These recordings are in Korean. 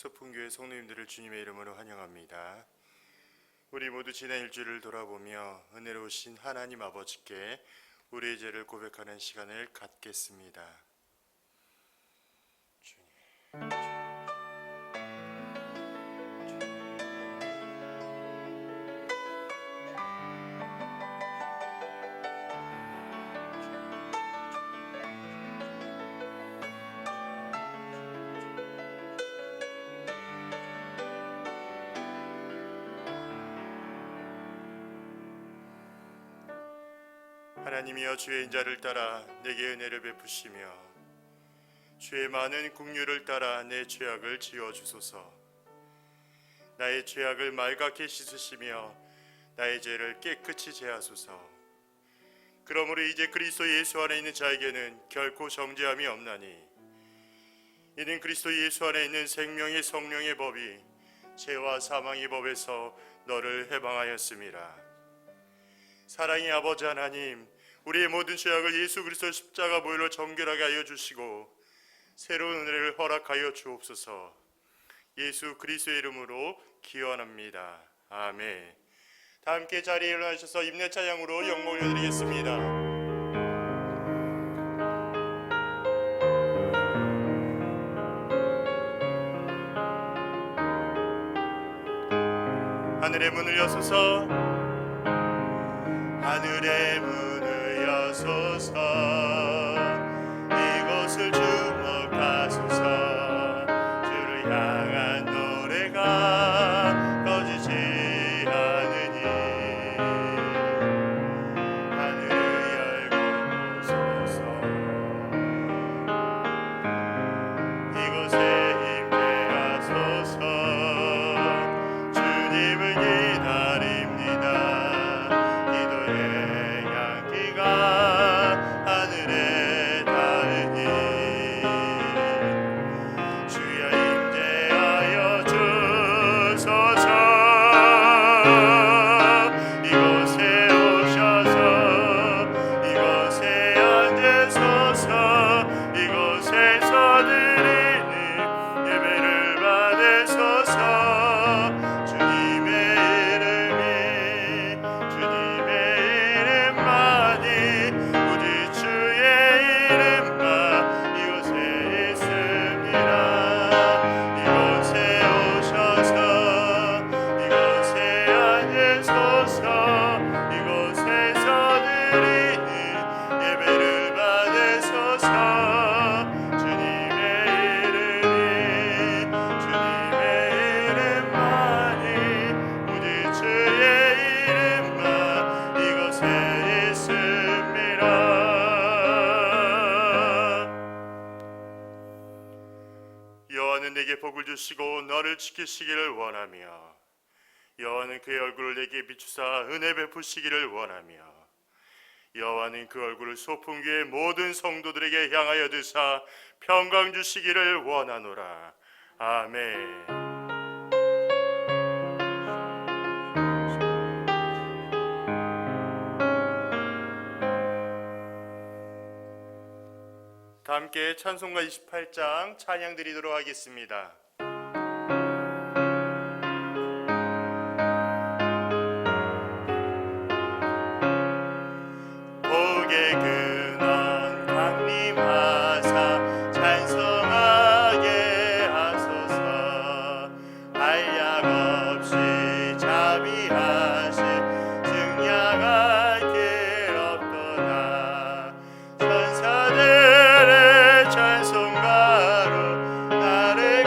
소풍교회 성도님들을 주님의 이름으로 환영합니다. 우리 모두 지난 일주일을 돌아보며 은혜로우신 하나님 아버지께 우리의 죄를 고백하는 시간을 갖겠습니다. 주님. 하나님이여, 주의 인자를 따라 내게 은혜를 베푸시며 주의 많은 긍휼을 따라 내 죄악을 지어주소서. 나의 죄악을 말갛게 씻으시며 나의 죄를 깨끗이 제하소서. 그러므로 이제 그리스도 예수 안에 있는 자에게는 결코 정죄함이 없나니, 이는 그리스도 예수 안에 있는 생명의 성령의 법이 죄와 사망의 법에서 너를 해방하였음이라. 사랑의 아버지 하나님, 우리의 모든 죄악을 예수 그리스도 십자가 보혈로 정결하게 하여 주시고 새로운 은혜를 허락하여 주옵소서. 예수 그리스도의 이름으로 기원합니다. 아멘. 다 함께 자리에 일어나셔서 임내 찬양으로 영광 올려드리겠습니다. 하늘의 문을 여소서, 하늘의 문을 여소서, 이곳을 주목하소서. 주를 향한 노래가 꺼지지 않으니 하늘을 열고 보소서. 이곳에 임재하소서. 주님을 기다립니다. 기도의 향기가 하늘에 닿으니 주여 임재하여 주소서. 이곳에 오셔서 이곳에 앉으소서. 이곳에서 드리는 예배를 받으소서. 주님의 이름이 주님의 이름만이 오직 주의 이름만 이곳에 있습니다. 이곳에 오셔서 이곳에 앉으소서. 이곳에서 드리는 예배를 받으소서. 주님의 이름이 주님의 이름만이 오직 주의 이름만 이곳에 있습니다. 여호와는 내게 복을 주시고 너를 지키시기를 원하며, 여호와는 그의 얼굴을 내게 비추사 은혜 베푸시기를 원하며, 여호와는 그 얼굴을 소풍교의 모든 성도들에게 향하여 드사 평강 주시기를 원하노라. 아멘. 다 함께 찬송가 28장 찬양 드리도록 하겠습니다. 복의 근원 강림하사 찬송하게 하소서. 한량 없이 자비하신 증량할 길 없도다. 천사들의 찬송가로 나를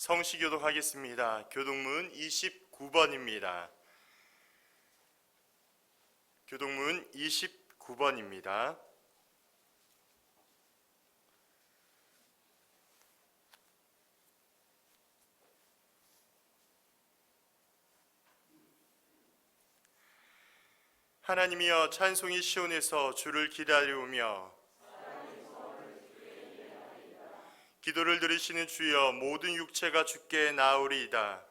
성시교독하겠습니다. 교독문 29번입니다. 교독문 29번입니다. 하나님이여, 찬송이 시온에서 주를 기다려오며 기도를 들으시는 주여, 모든 육체가 주께 나오리이다.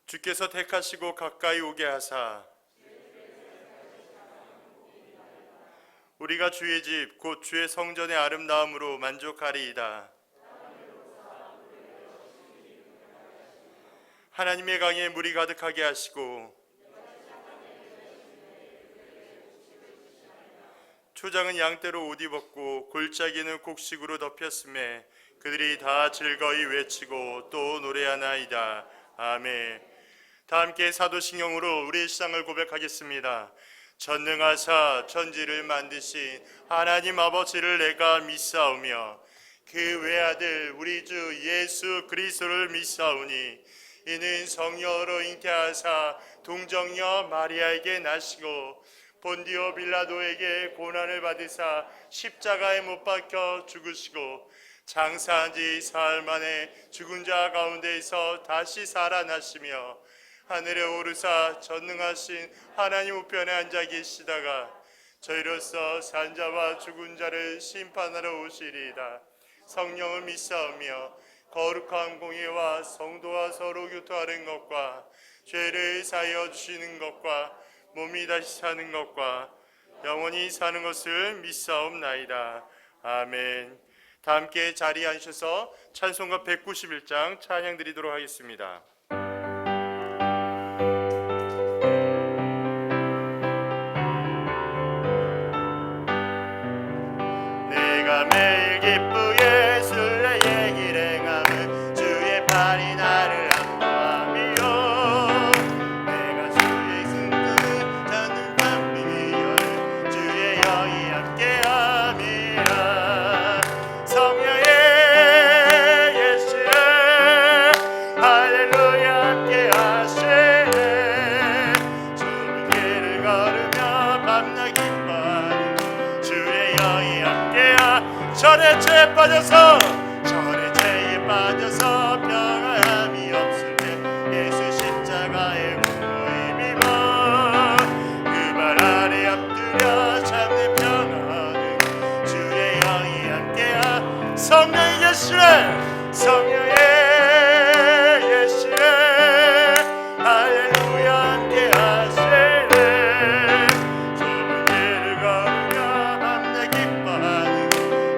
주께서 택하시고 가까이 오게 하사 우리가 주의 집 곧 주의 성전의 아름다움으로 만족하리이다. 하나님의 강에 물이 가득하게 하시고 초장은 양떼로 옷 입었고 골짜기는 곡식으로 덮였음에 그들이 다 즐거이 외치고 또 노래하나이다. 아멘. 다 함께 사도신경으로 우리의 신앙을 고백하겠습니다. 전능하사 천지를 만드신 하나님 아버지를 내가 믿사오며 그 외아들 우리 주 예수 그리스도를 믿사오니 이는 성령으로 잉태하사 동정녀 마리아에게 나시고 본디오 빌라도에게 고난을 받으사 십자가에 못 박혀 죽으시고 장사한 지 사흘 만에 죽은 자 가운데에서 다시 살아나시며 하늘에 오르사 전능하신 하나님 우편에 앉아 계시다가 저희로서 산자와 죽은 자를 심판하러 오시리이다. 성령을 믿사오며 거룩한 공예와 성도와 서로 교통하는 것과 죄를 사하여 주시는 것과 몸이 다시 사는 것과 영원히 사는 것을 믿사옵나이다. 아멘. 다 함께 자리에 앉으셔서 찬송가 191장 찬양 드리도록 하겠습니다. 내가 매일 기쁘게 순례의 길 행함은 주의 팔이 나를 안보함이요 내가 주의 승리는 찾는 밤비 위에 주의 영이 함께함이라. 성령의 예수의 할렐루야 함께하시네. 좁은 길을 걸으며 밤낮 기뻐하는 주의 영이 함께하. 전에 죄에 빠져서 평안함이 없을 때 예수 십자가의 공로에 힘입어 그 발 아래 엎드려 참는 평안은 주의 영이 함께하. 성령의 예수래 성령의 예수래 할렐루야 함께하시네. 좁은 길을 걸으며 밤낮 기뻐하는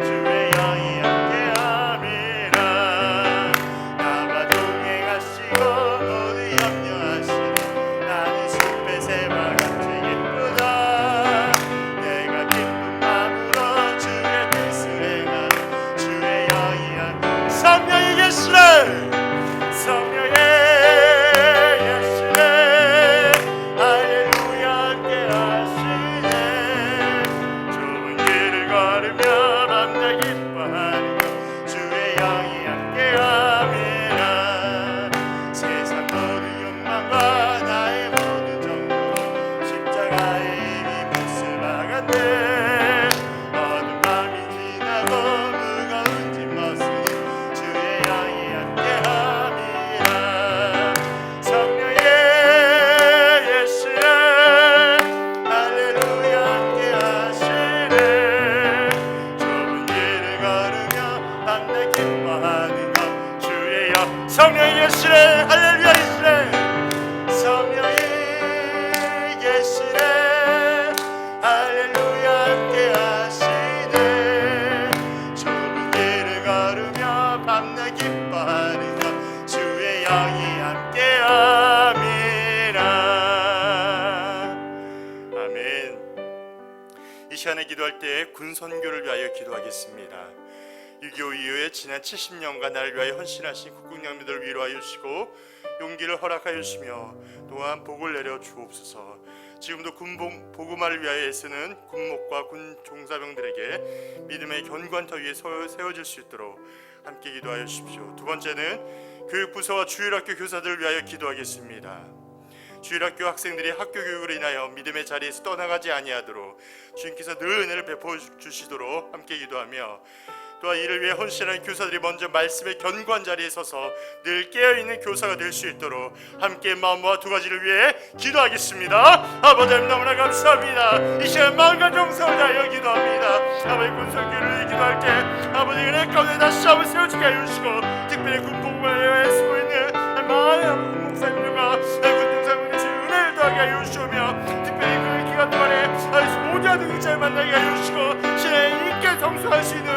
주의 영이 함께함이라. 나와 동행하시고 모두 염려하시니 나는 숲의 새와 같이 기쁘다. 내가 기쁜 마음으로 주의 뜻을 행하는 주의 영이 함께. 성령이 계시네 성령의 예수네 할렐루야 함께하시네. 좁은 길을 걸으며 밤낮 기뻐하는 주의 영이 함께함이라. 세상 모든 욕망과 나의 모든 정욕 십자가의 힘이 못을 막았네. 어두운 밤이 지나고 무거운 짐 벗으니 주의 영이 함께함이라. 성령의 예수의 할렐루야 함께하시네. 좁은 길을 걸으며 밤낮 기뻐하는 것 주의 영. 성령의 예수의 할렐루야 예수의 성령의 예수의 할렐루야 함께하시네. 좁은 길을 걸으며 밤낮 기뻐하는 것 주의 영이 함께함이라. 아멘. 이 시간에 기도할 때 군선교를 위하여 기도하겠습니다. 6.25 이후에 지난 70년간 나를 위하여 헌신하신 국군장병들을 위로하여 주시고 용기를 허락하여 주시며 또한 복을 내려 주옵소서. 지금도 복음화를 위하여 애쓰는 군목과 군 종사병들에게 믿음의 견고한 위에 세워질 수 있도록 함께 기도하여 주십시오. 두 번째는 교육부서와 주일학교 교사들을 위하여 기도하겠습니다. 주일학교 학생들이 학교 교육으로 인하여 믿음의 자리에서 떠나가지 아니하도록 주님께서 늘 은혜를 베풀어 주시도록 함께 기도하며, 또한 이를 위해 헌신하는 교사들이 먼저 말씀의 견고한 자리에 서서 늘 깨어있는 교사가 될 수 있도록 함께 마음과 두 가지를 위해 기도하겠습니다. 아버지 하나님 너무나 감사합니다. 이 시간 마음과 정성을 다하여 기도합니다. 아버지 군성교를 위해 기도할 때 아버지 은혜 가운데 다시 한번 세워지게 하여 주시고, 특별히 군복무에 쓰고 있는 많은 목사님들과 군중사님들 주의 은혜를 더하게 하여 주시며, 특별히 그 기간 동안에 모든 능력자를 만나게 하여 주시고 신의 있게 성수할 수 있는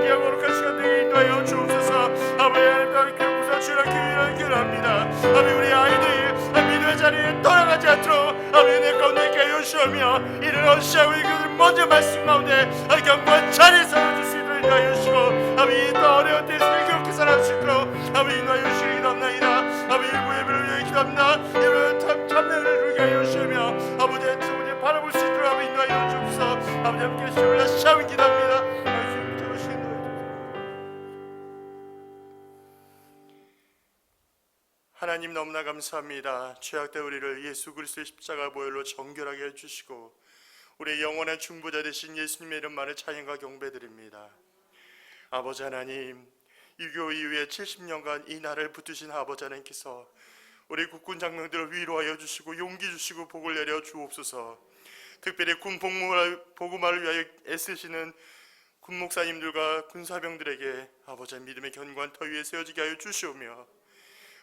귀한 거룩한 시간 되게 인도하여 주옵소서. 아버지 하나님 교육부서 주일학교 교회를 기도합니다. 아버지 우리 아이들이 믿음의 자리에 떠나가지 않도록 아버지 은혜 가운데 있게 하여 주시며, 이를 어시하고 이것을 먼저 말씀 가운데 견고한 자리에 서줄 수 있도록 인도하여 주시고, 아버지 또 어려운 때에서 이렇게 살아갈 수 있도록 아버지 인도하여 주시기 기도합니다. 아버지 일부 예배를 위해 기도합니다. 예배를 참여를 누리게 하여 주시며, 아버지 주님 바라볼 수 있도록 아버지 인도하여 주옵소서. 아버지 함께 주시고 다시 한번 기도합니다. 하나님 너무나 감사합니다. 죄악된 우리를 예수 그리스도의 십자가 보혈로 정결하게 해주시고 우리의 영원한 중보자 되신 예수님의 이름만을 찬양과 경배드립니다. 아버지 하나님, 유교 이후에 70년간 이 나라를 붙드신 아버지 하나님께서 우리 국군 장병들을 위로하여 주시고 용기 주시고 복을 내려 주옵소서. 특별히 군 복음화를 위하여 애쓰시는 군 목사님들과 군사병들에게 아버지 믿음의 견고한 터 위에 세워지게 하여 주시오며,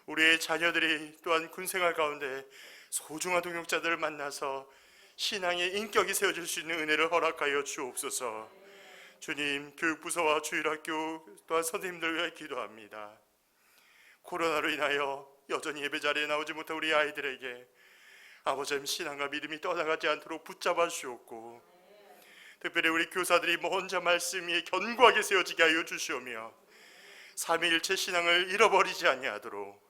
우리의 자녀들이 또한 군생활 가운데 소중한 동역자들을 만나서 신앙의 인격이 세워질 수 있는 은혜를 허락하여 주옵소서. 주님, 교육부서와 주일학교 또한 선생님들을 위해 기도합니다. 코로나로 인하여 여전히 예배 자리에 나오지 못한 우리 아이들에게 아버지 신앙과 믿음이 떠나가지 않도록 붙잡아 주옵고, 특별히 우리 교사들이 먼저 말씀 위에 견고하게 세워지게 하여 주시오며, 삼위일체 신앙을 잃어버리지 아니하도록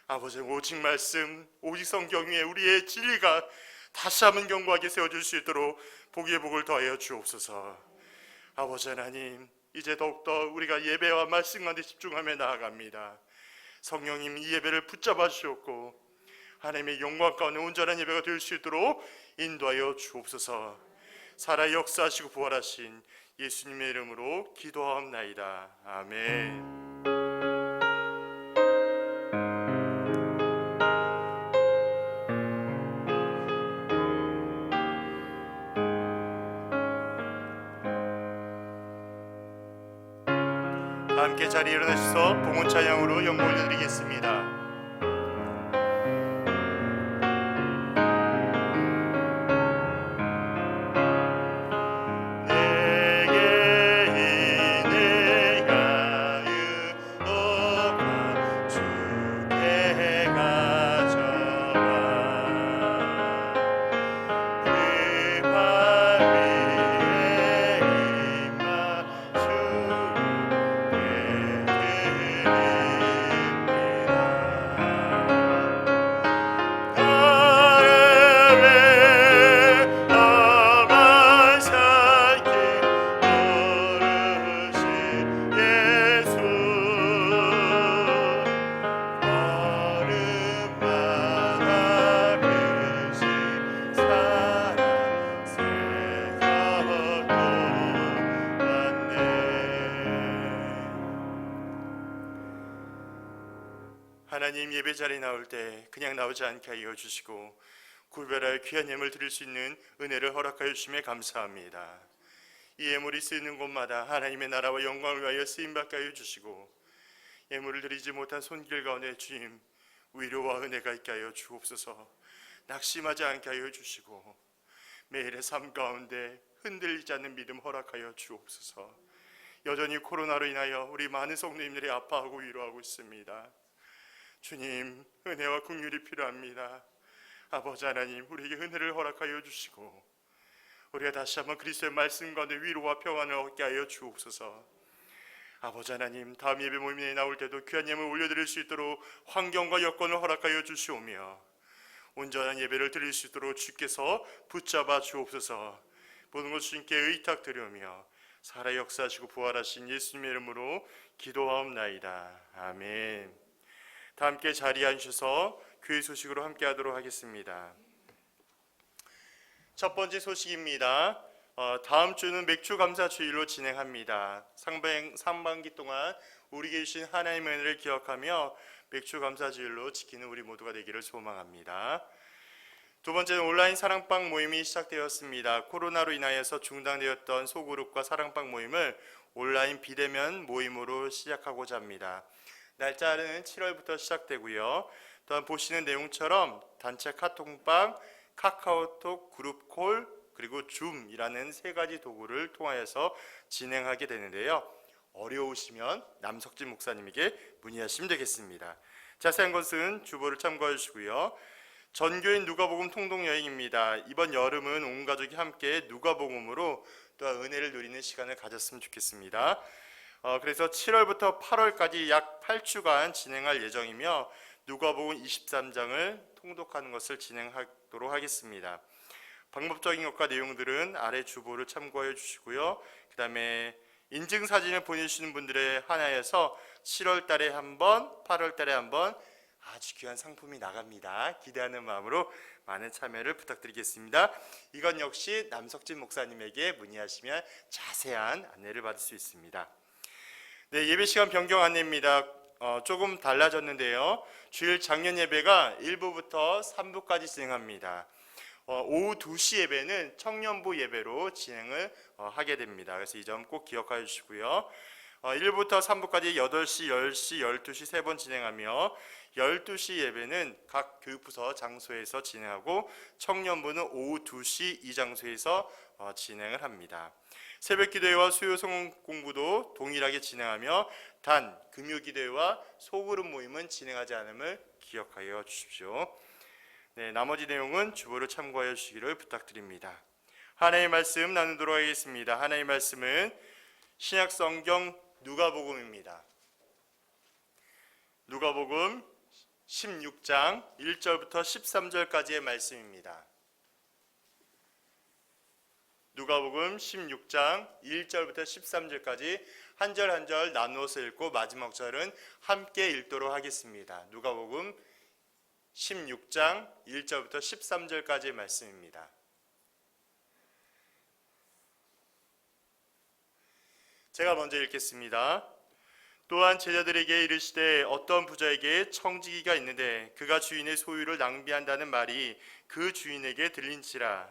아버지 오직 말씀, 오직 성경 위에 우리의 진리가 다시 한번 견고하게 세워질 수 있도록 복의 복을 더하여 주옵소서. 아버지 하나님, 이제 더욱더 우리가 예배와 말씀 가운데 집중하며 나아갑니다. 성령님 이 예배를 붙잡아 주옵고 하나님의 영광 가운데 온전한 예배가 될 수 있도록 인도하여 주옵소서. 살아 역사하시고 부활하신 예수님의 이름으로 기도하옵나이다. 아멘. 함께 자리에 일어나셔서 봉헌 찬양으로 영광 올려드리겠습니다. 하나님, 예배 자리에 나올 때 그냥 나오지 않게 하여 주시고 구별하여 귀한 예물 드릴 수 있는 은혜를 허락하여 주심에 감사합니다. 이 예물이 쓰이는 곳마다 하나님의 나라와 영광을 위하여 쓰임받게 하여 주시고, 예물을 드리지 못한 손길 가운데 주님 위로와 은혜가 있게 하여 주옵소서. 낙심하지 않게 하여 주시고 매일의 삶 가운데 흔들리지 않는 믿음 허락하여 주옵소서. 여전히 코로나로 인하여 우리 많은 성도님들이 아파하고 위로하고 있습니다. 주님, 은혜와 긍휼이 필요합니다. 아버지 하나님, 우리에게 은혜를 허락하여 주시고 우리가 다시 한번 그리스도의 말씀 가운데 위로와 평안을 얻게 하여 주옵소서. 아버지 하나님, 다음 예배 모임에 나올 때도 귀한 예물 올려드릴 수 있도록 환경과 여건을 허락하여 주시오며, 온전한 예배를 드릴 수 있도록 주께서 붙잡아 주옵소서. 모든 것 주님께 의탁드리며 살아 역사하시고 부활하신 예수님의 이름으로 기도하옵나이다. 아멘. 다 함께 자리에 앉으셔서 교회 소식으로 함께 하도록 하겠습니다. 첫 번째 소식입니다. 다음 주는 맥주 감사 주일로 진행합니다. 상반기 동안 우리에게 주신 하나님의 은혜를 기억하며 맥주 감사 주일로 지키는 우리 모두가 되기를 소망합니다. 두 번째는 온라인 사랑방 모임이 시작되었습니다. 코로나로 인하여서 중단되었던 소그룹과 사랑방 모임을 온라인 비대면 모임으로 시작하고자 합니다. 날짜는 7월부터 시작되고요. 또한 보시는 내용처럼 단체 카톡방, 카카오톡 그룹콜, 그리고 줌이라는 세 가지 도구를 통하여서 진행하게 되는데요. 어려우시면 남석진 목사님에게 문의하시면 되겠습니다. 자세한 것은 주보를 참고해 주시고요. 전교인 누가복음 통독여행입니다. 이번 여름은 온 가족이 함께 누가복음으로 또 은혜를 누리는 시간을 가졌으면 좋겠습니다. 그래서 7월부터 8월까지 약 8주간 진행할 예정이며 누가복음 23장을 통독하는 것을 진행하도록 하겠습니다. 방법적인 것과 내용들은 아래 주보를 참고해 주시고요. 그 다음에 인증사진을 보내주시는 분들에 한하여서 7월 달에 한 번, 8월 달에 한 번 아주 귀한 상품이 나갑니다. 기대하는 마음으로 많은 참여를 부탁드리겠습니다. 이건 역시 남석진 목사님에게 문의하시면 자세한 안내를 받을 수 있습니다. 네, 예배 시간 변경 안내입니다. 조금 달라졌는데요. 주일 작년 예배가 1부부터 3부까지 진행합니다. 오후 2시 예배는 청년부 예배로 진행을 하게 됩니다. 그래서 이 점 꼭 기억해 주시고요. 1부부터 3부까지 8시, 10시, 12시 3번 진행하며 12시 예배는 각 교육부서 장소에서 진행하고 청년부는 오후 2시 이 장소에서 진행을 합니다. 새벽기도회와 수요 성경 공부도 동일하게 진행하며 단 금요기도회와 소그룹 모임은 진행하지 않음을 기억하여 주십시오. 네, 나머지 내용은 주보를 참고하여 주시기를 부탁드립니다. 하나님의 말씀 나누도록 하겠습니다. 하나님의 말씀은 신약성경 누가복음입니다. 누가복음 16장 1절부터 13절까지의 말씀입니다. 누가복음 16장 1절부터 13절까지 한 절 한 절 나누어서 읽고 마지막 절은 함께 읽도록 하겠습니다. 누가복음 16장 1절부터 13절까지의 말씀입니다. 제가 먼저 읽겠습니다. 또한 제자들에게 이르시되 어떤 부자에게 청지기가 있는데 그가 주인의 소유를 낭비한다는 말이 그 주인에게 들린지라.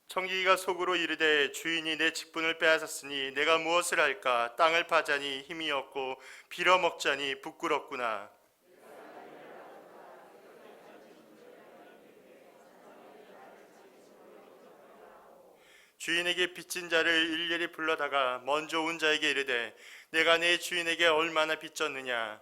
청지기가 속으로 이르되 주인이 내 직분을 빼앗았으니 내가 무엇을 할까? 땅을 파자니 힘이 없고 빌어먹자니 부끄럽구나. 주인에게 빚진 자를 일일이 불러다가 먼저 온 자에게 이르되 내가 내 주인에게 얼마나 빚졌느냐.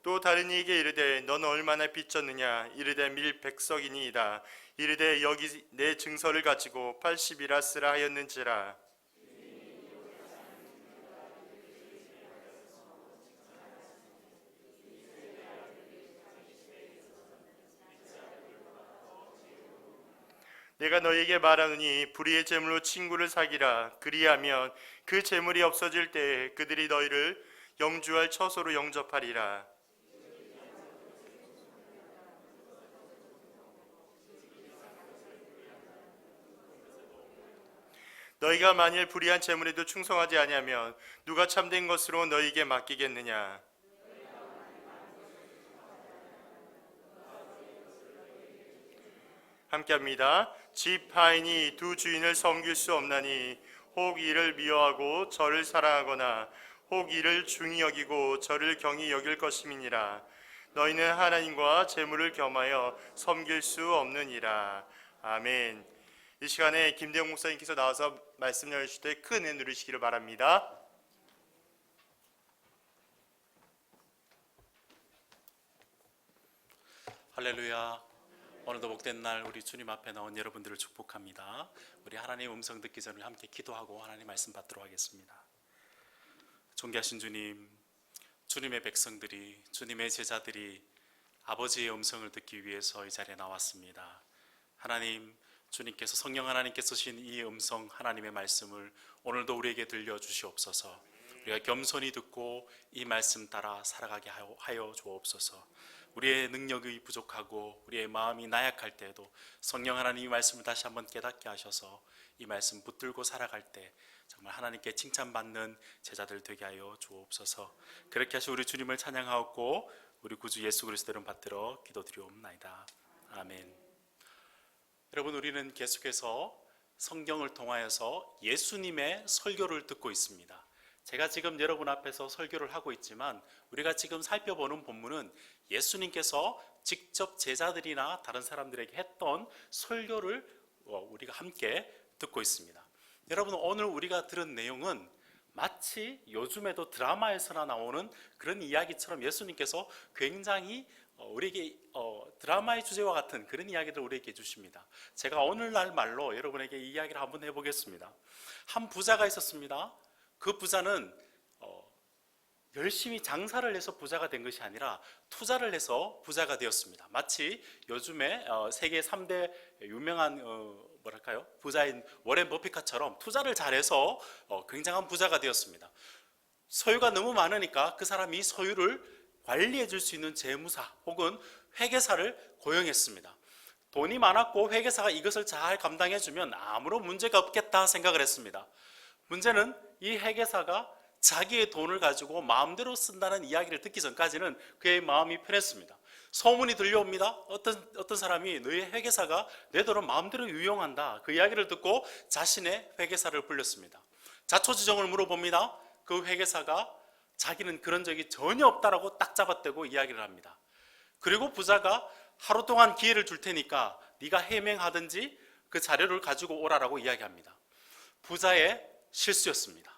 또 다른 이에게 이르되 너는 얼마나 빚졌느냐. 이르되 밀 100석이니이다. 이르되 여기 내 증서를 가지고 80이라 쓰라 하였는지라. 내가 너에게 말하노니 불의의 재물로 친구를 사기라. 그리하면 그 재물이 없어질 때에 그들이 너희를 영주할 처소로 영접하리라. 너희가 만일 불의한 재물에도 충성하지 아니하면 누가 참된 것으로 너희에게 맡기겠느냐. 함께합니다. 집 하인이 두 주인을 섬길 수 없나니 혹 이를 미워하고 저를 사랑하거나 혹 이를 중히 여기고 저를 경히 여길 것임이니라. 너희는 하나님과 재물을 겸하여 섬길 수 없느니라. 아멘. 이 시간에 김대영 목사님께서 나와서 말씀 나누실 때 큰 은혜 누리시기를 바랍니다. 할렐루야. 오늘도 복된 날 우리 주님 앞에 나온 여러분들을 축복합니다. 우리 하나님의 음성 듣기 전에 함께 기도하고 하나님 말씀 받도록 하겠습니다. 존귀하신 주님, 주님의 백성들이, 주님의 제자들이 아버지의 음성을 듣기 위해서 이 자리에 나왔습니다. 하나님, 주님께서, 성령 하나님께서 주신 이 음성, 하나님의 말씀을 오늘도 우리에게 들려주시옵소서. 우리가 겸손히 듣고 이 말씀 따라 살아가게 하여 주옵소서. 우리의 능력이 부족하고 우리의 마음이 나약할 때에도 성령 하나님 이 말씀을 다시 한번 깨닫게 하셔서 이 말씀 붙들고 살아갈 때 정말 하나님께 칭찬받는 제자들 되게 하여 주옵소서. 그렇게 하시 우리 주님을 찬양하옵고 우리 구주 예수 그리스도 이름 받들어 기도드리옵나이다. 아멘. 여러분, 우리는 계속해서 성경을 통하여서 예수님의 설교를 듣고 있습니다. 제가 지금 여러분 앞에서 설교를 하고 있지만 우리가 지금 살펴보는 본문은 예수님께서 직접 제자들이나 다른 사람들에게 했던 설교를 우리가 함께 듣고 있습니다. 여러분, 오늘 우리가 들은 내용은 마치 요즘에도 드라마에서나 나오는 그런 이야기처럼 예수님께서 굉장히 우리에게 드라마의 주제와 같은 그런 이야기를 우리에게 해주십니다. 제가 오늘날 말로 여러분에게 이 이야기를 한번 해보겠습니다. 한 부자가 있었습니다. 그 부자는 열심히 장사를 해서 부자가 된 것이 아니라 투자를 해서 부자가 되었습니다. 마치 요즘에 세계 3대 유명한 부자인 워렌 버핏처럼 투자를 잘해서 굉장한 부자가 되었습니다. 소유가 너무 많으니까 그 사람이 소유를 관리해 줄 수 있는 재무사 혹은 회계사를 고용했습니다. 돈이 많았고 회계사가 이것을 잘 감당해 주면 아무런 문제가 없겠다 생각을 했습니다. 문제는 이 회계사가 자기의 돈을 가지고 마음대로 쓴다는 이야기를 듣기 전까지는 그의 마음이 편했습니다. 소문이 들려옵니다. 어떤 사람이 너희 회계사가 내 돈을 마음대로 유용한다. 그 이야기를 듣고 자신의 회계사를 불렀습니다. 자초지종을 물어봅니다. 그 회계사가 자기는 그런 적이 전혀 없다라고 딱 잡아떼고 이야기를 합니다. 그리고 부자가 하루 동안 기회를 줄 테니까 네가 해명하든지 그 자료를 가지고 오라라고 이야기합니다. 부자의 실수였습니다.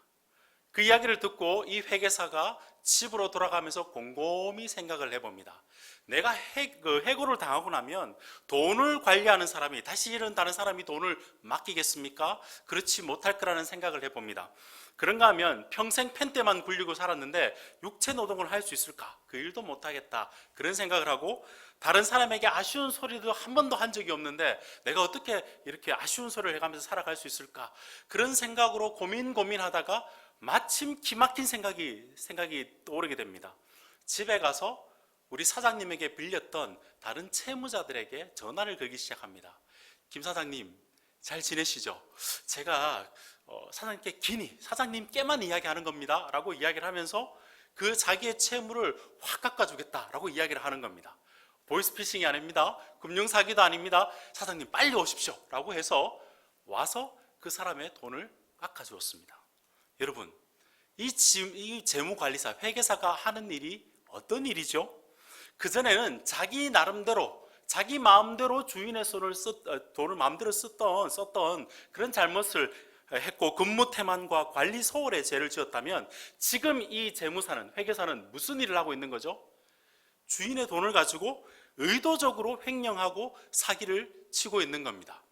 그 이야기를 듣고 이 회계사가 집으로 돌아가면서 곰곰이 생각을 해봅니다. 내가 해고를 당하고 나면 돈을 관리하는 사람이 다시는 다른 사람이 돈을 맡기겠습니까? 그렇지 못할 거라는 생각을 해봅니다. 그런가 하면 평생 펜대만 굴리고 살았는데 육체 노동을 할 수 있을까? 그 일도 못하겠다. 그런 생각을 하고 다른 사람에게 아쉬운 소리도 한 번도 한 적이 없는데 내가 어떻게 이렇게 아쉬운 소리를 해가면서 살아갈 수 있을까? 그런 생각으로 고민하다가 마침 기막힌 생각이 떠오르게 됩니다. 집에 가서 우리 사장님에게 빌렸던 다른 채무자들에게 전화를 걸기 시작합니다. 김 사장님, 잘 지내시죠? 제가 사장님께만 이야기하는 겁니다 라고 이야기를 하면서 그 자기의 채무를 확 깎아주겠다라고 이야기를 하는 겁니다. 보이스피싱이 아닙니다. 금융사기도 아닙니다. 사장님 빨리 오십시오 라고 해서 와서 그 사람의 돈을 깎아주었습니다. 여러분, 이 재무관리사, 회계사가 하는 일이 어떤 일이죠? 그전에는 자기 나름대로, 자기 마음대로 주인의 돈을 마음대로 썼던 그런 잘못을 했고 근무태만과 관리 소홀의 죄를 지었다면 지금 이 재무사는, 회계사는 무슨 일을 하고 있는 거죠? 주인의 돈을 가지고 의도적으로 횡령하고 사기를 치고 있는 겁니다.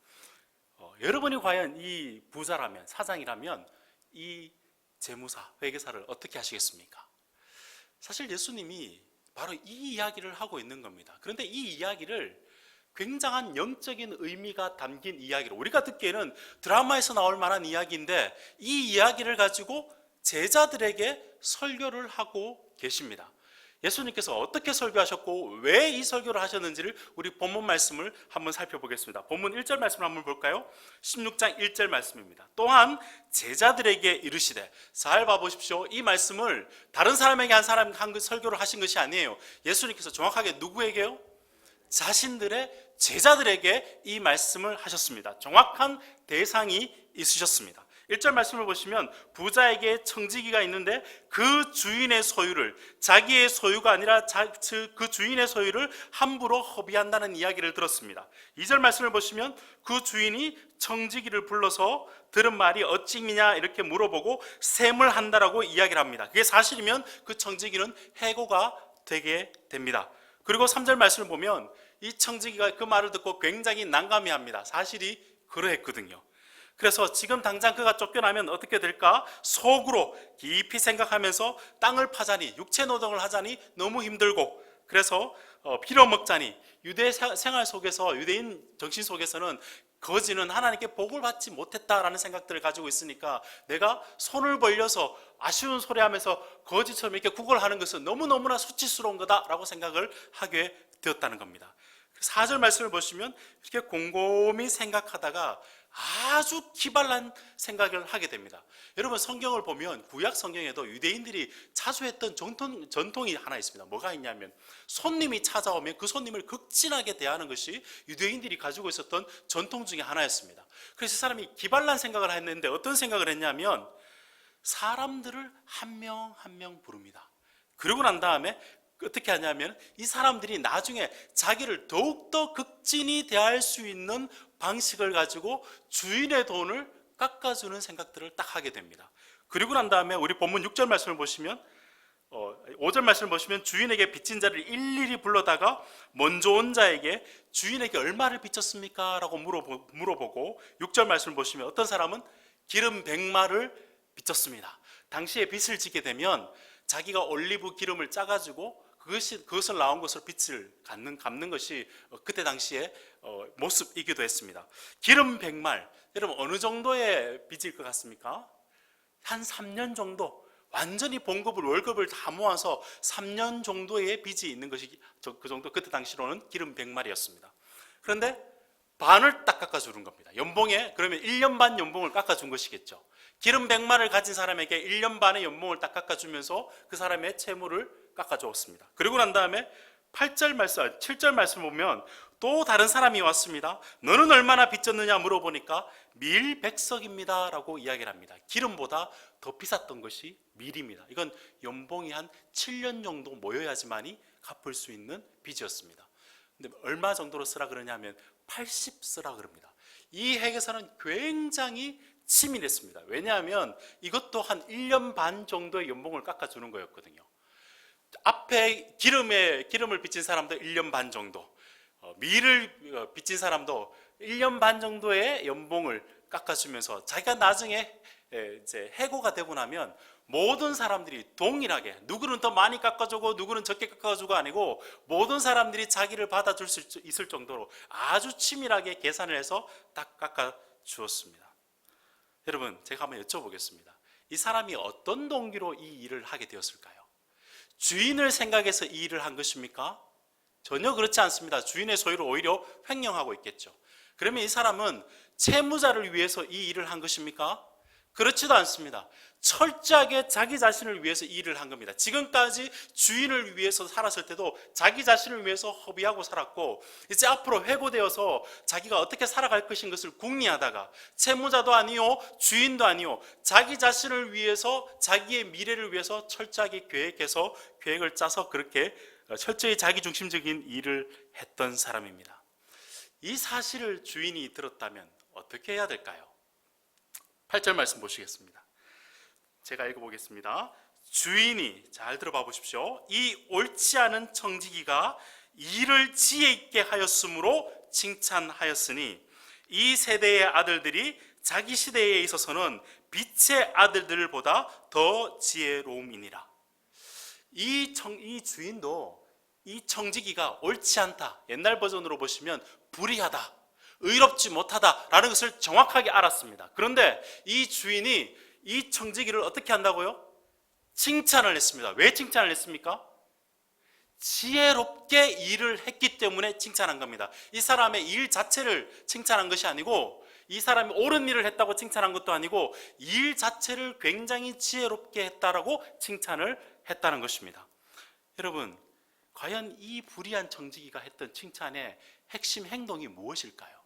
여러분이 과연 이 부자라면, 사장이라면 이 재무사, 회계사를 어떻게 하시겠습니까? 사실 예수님이 바로 이 이야기를 하고 있는 겁니다. 그런데 이 이야기를 굉장한 영적인 의미가 담긴 이야기로, 우리가 듣기에는 드라마에서 나올 만한 이야기인데 이 이야기를 가지고 제자들에게 설교를 하고 계십니다. 예수님께서 어떻게 설교하셨고 왜 이 설교를 하셨는지를 우리 본문 말씀을 한번 살펴보겠습니다. 본문 1절 말씀을 한번 볼까요? 16장 1절 말씀입니다. 또한 제자들에게 이르시되, 잘 봐보십시오. 이 말씀을 다른 사람에게 한 설교를 하신 것이 아니에요. 예수님께서 정확하게 누구에게요? 자신들의 제자들에게 이 말씀을 하셨습니다. 정확한 대상이 있으셨습니다. 1절 말씀을 보시면 부자에게 청지기가 있는데 그 주인의 소유를, 자기의 소유가 아니라 그 주인의 소유를 함부로 허비한다는 이야기를 들었습니다. 2절 말씀을 보시면 그 주인이 청지기를 불러서 들은 말이 어찌미냐 이렇게 물어보고 셈을 한다라고 이야기를 합니다. 그게 사실이면 그 청지기는 해고가 되게 됩니다. 그리고 3절 말씀을 보면 이 청지기가 그 말을 듣고 굉장히 난감해합니다. 사실이 그러했거든요. 그래서 지금 당장 그가 쫓겨나면 어떻게 될까? 속으로 깊이 생각하면서 땅을 파자니, 육체 노동을 하자니 너무 힘들고, 그래서 빌어먹자니, 유대 생활 속에서, 유대인 정신 속에서는 거지는 하나님께 복을 받지 못했다라는 생각들을 가지고 있으니까 내가 손을 벌려서 아쉬운 소리 하면서 거지처럼 이렇게 구걸하는 것은 너무너무나 수치스러운 거다라고 생각을 하게 되었다는 겁니다. 4절 말씀을 보시면 이렇게 곰곰이 생각하다가 아주 기발한 생각을 하게 됩니다. 여러분, 성경을 보면 구약 성경에도 유대인들이 자주 했던 전통이 하나 있습니다. 뭐가 있냐면 손님이 찾아오면 그 손님을 극진하게 대하는 것이 유대인들이 가지고 있었던 전통 중에 하나였습니다. 그래서 사람이 기발한 생각을 했는데 어떤 생각을 했냐면 사람들을 한 명 한 명 부릅니다. 그러고 난 다음에 어떻게 하냐면 이 사람들이 나중에 자기를 더욱더 극진히 대할 수 있는 방식을 가지고 주인의 돈을 깎아주는 생각들을 딱 하게 됩니다. 그리고 난 다음에 우리 본문 6절 말씀을 보시면 5절 말씀을 보시면 주인에게 빚진 자를 일일이 불러다가 먼저 온 자에게 주인에게 얼마를 빚졌습니까? 라고 물어보고 6절 말씀을 보시면 어떤 사람은 기름 100마를 빚졌습니다. 당시에 빚을 지게 되면 자기가 올리브 기름을 짜가지고 그것을 나온 것으로 빚을 갚는 것이 그때 당시에 모습이기도 했습니다. 기름 100말, 여러분 어느 정도의 빚일 것 같습니까? 한 3년 정도, 완전히 봉급을 월급을 다 모아서 3년 정도의 빚이 있는 것이 그 정도, 그때 당시로는 기름 100말이었습니다. 그런데 반을 딱 깎아주는 겁니다. 연봉에 그러면 1년 반 연봉을 깎아준 것이겠죠. 기름 100마를 가진 사람에게 1년 반의 연봉을 딱 깎아주면서 그 사람의 채무를 깎아주었습니다. 그리고 난 다음에 7절 말씀 보면 또 다른 사람이 왔습니다. 너는 얼마나 빚졌느냐 물어보니까 밀 100석입니다 라고 이야기를 합니다. 기름보다 더 비쌌던 것이 밀입니다. 이건 연봉이 한 7년 정도 모여야지만이 갚을 수 있는 빚이었습니다. 근데 얼마 정도로 쓰라 그러냐면 80 쓰라 그럽니다. 이 핵에서는 굉장히 치밀했습니다. 왜냐하면 이것도 한 1년 반 정도의 연봉을 깎아주는 거였거든요. 앞에 기름을 빚진 사람도 1년 반 정도, 밀을 빚진 사람도 1년 반 정도의 연봉을 깎아주면서 자기가 나중에 이제 해고가 되고 나면 모든 사람들이 동일하게, 누구는 더 많이 깎아주고 누구는 적게 깎아주고 아니고 모든 사람들이 자기를 받아줄 수 있을 정도로 아주 치밀하게 계산을 해서 딱 깎아주었습니다. 여러분, 제가 한번 여쭤보겠습니다. 이 사람이 어떤 동기로 이 일을 하게 되었을까요? 주인을 생각해서 이 일을 한 것입니까? 전혀 그렇지 않습니다. 주인의 소유를 오히려 횡령하고 있겠죠. 그러면 이 사람은 채무자를 위해서 이 일을 한 것입니까? 그렇지도 않습니다. 철저하게 자기 자신을 위해서 이 일을 한 겁니다. 지금까지 주인을 위해서 살았을 때도 자기 자신을 위해서 허비하고 살았고, 이제 앞으로 회고되어서 자기가 어떻게 살아갈 것인 것을 궁리하다가 채무자도 아니요 주인도 아니요 자기 자신을 위해서, 자기의 미래를 위해서 철저하게 계획을 짜서 그렇게 철저히 자기중심적인 일을 했던 사람입니다. 이 사실을 주인이 들었다면 어떻게 해야 될까요? 8절 말씀 보시겠습니다. 제가 읽어보겠습니다. 주인이, 잘 들어봐 보십시오. 이 옳지 않은 청지기가 일을 지혜 있게 하였으므로 칭찬하였으니 이 세대의 아들들이 자기 시대에 있어서는 빛의 아들들보다 더 지혜로움이니라. 이 주인도 이 청지기가 옳지 않다, 옛날 버전으로 보시면 불의하다, 의롭지 못하다라는 것을 정확하게 알았습니다. 그런데 이 주인이 이 청지기를 어떻게 한다고요? 칭찬을 했습니다. 왜 칭찬을 했습니까? 지혜롭게 일을 했기 때문에 칭찬한 겁니다. 이 사람의 일 자체를 칭찬한 것이 아니고, 이 사람이 옳은 일을 했다고 칭찬한 것도 아니고, 일 자체를 굉장히 지혜롭게 했다라고 칭찬을 했다는 것입니다. 여러분, 과연 이 불의한 청지기가 했던 칭찬의 핵심 행동이 무엇일까요?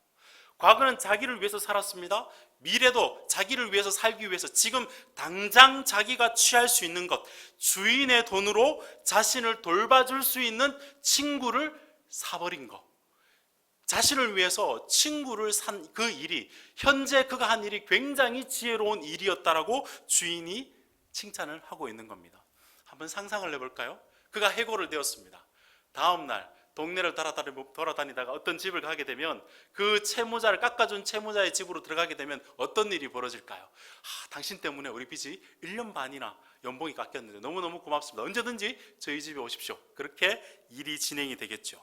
과거는 자기를 위해서 살았습니다. 미래도 자기를 위해서 살기 위해서 지금 당장 자기가 취할 수 있는 것, 주인의 돈으로 자신을 돌봐줄 수 있는 친구를 사버린 것, 자신을 위해서 친구를 산 그 일이, 현재 그가 한 일이 굉장히 지혜로운 일이었다라고 주인이 칭찬을 하고 있는 겁니다. 한번 상상을 해볼까요? 그가 해고를 되었습니다. 다음 날 동네를 돌아다니다가 어떤 집을 가게 되면 그 채무자를 깎아준 채무자의 집으로 들어가게 되면 어떤 일이 벌어질까요? 당신 때문에 우리 빚이 1년 반이나 연봉이 깎였는데 너무너무 고맙습니다. 언제든지 저희 집에 오십시오. 그렇게 일이 진행이 되겠죠.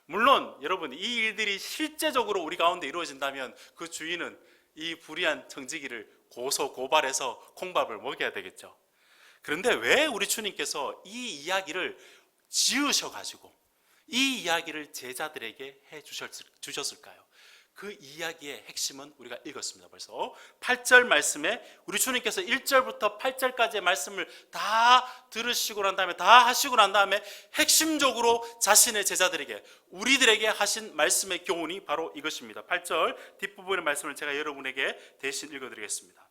물론 여러분, 이 일들이 실제적으로 우리 가운데 이루어진다면 그 주인은 이 불의한 청지기를 고소고발해서 콩밥을 먹여야 되겠죠. 그런데 왜 우리 주님께서 이 이야기를 지으셔가지고 이 이야기를 제자들에게 해 주셨을까요? 그 이야기의 핵심은 우리가 읽었습니다. 벌써 8절 말씀에 우리 주님께서 1절부터 8절까지의 말씀을 다 들으시고 난 다음에 다 하시고 난 다음에 핵심적으로 자신의 제자들에게, 우리들에게 하신 말씀의 교훈이 바로 이것입니다. 8절 뒷부분의 말씀을 제가 여러분에게 대신 읽어드리겠습니다.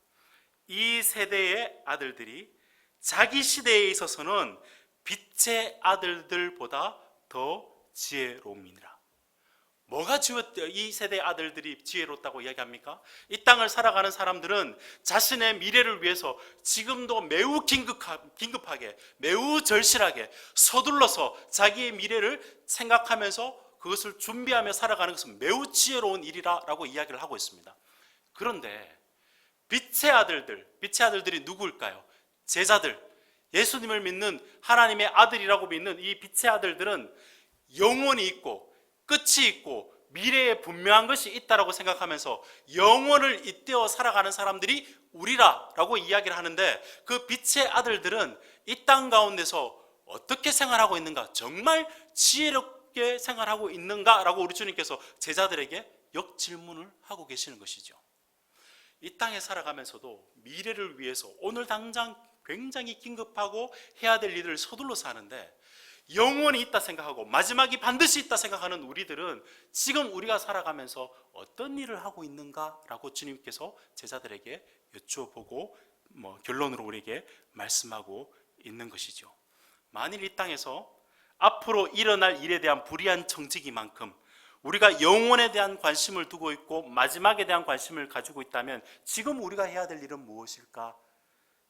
이 세대의 아들들이 자기 시대에 있어서는 빛의 아들들보다 더 지혜로움이니라. 뭐가 이 세대의 아들들이 지혜롭다고 이야기합니까? 이 땅을 살아가는 사람들은 자신의 미래를 위해서 지금도 매우 긴급하게, 매우 절실하게 서둘러서 자기의 미래를 생각하면서 그것을 준비하며 살아가는 것은 매우 지혜로운 일이라고 이야기를 하고 있습니다. 그런데 빛의 아들들이 누구일까요? 제자들, 예수님을 믿는 하나님의 아들이라고 믿는 이 빛의 아들들은 영혼이 있고 끝이 있고 미래에 분명한 것이 있다라고 생각하면서 영혼을 잇대어 살아가는 사람들이 우리라라고 이야기를 하는데, 그 빛의 아들들은 이 땅 가운데서 어떻게 생활하고 있는가, 정말 지혜롭게 생활하고 있는가라고 우리 주님께서 제자들에게 역질문을 하고 계시는 것이죠. 이 땅에 살아가면서도 미래를 위해서 오늘 당장 굉장히 긴급하고 해야 될 일을 서둘러서 하는데, 영원히 있다 생각하고 마지막이 반드시 있다 생각하는 우리들은 지금 우리가 살아가면서 어떤 일을 하고 있는가라고 주님께서 제자들에게 여쭤보고 결론으로 우리에게 말씀하고 있는 것이죠. 만일 이 땅에서 앞으로 일어날 일에 대한 불의한 청지기만큼 우리가 영혼에 대한 관심을 두고 있고 마지막에 대한 관심을 가지고 있다면 지금 우리가 해야 될 일은 무엇일까?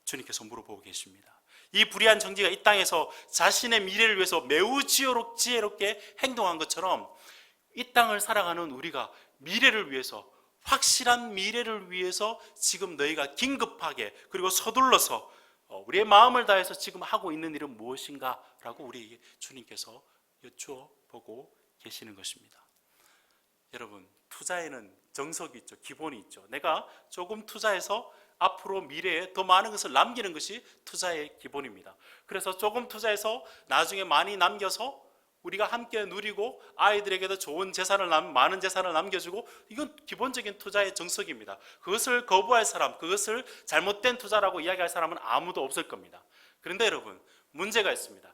주님께서 물어보고 계십니다. 이 불의한 청지기가 이 땅에서 자신의 미래를 위해서 매우 지혜롭게 행동한 것처럼 이 땅을 살아가는 우리가 미래를 위해서, 확실한 미래를 위해서 지금 너희가 긴급하게 그리고 서둘러서 우리의 마음을 다해서 지금 하고 있는 일은 무엇인가? 라고 우리에게 주님께서 여쭤보고 계시는 것입니다. 여러분, 투자에는 정석이 있죠. 기본이 있죠. 내가 조금 투자해서 앞으로 미래에 더 많은 것을 남기는 것이 투자의 기본입니다. 그래서 조금 투자해서 나중에 많이 남겨서 우리가 함께 누리고 아이들에게도 좋은 재산을 많은 재산을 남겨주고, 이건 기본적인 투자의 정석입니다. 그것을 거부할 사람, 그것을 잘못된 투자라고 이야기할 사람은 아무도 없을 겁니다. 그런데 여러분, 문제가 있습니다.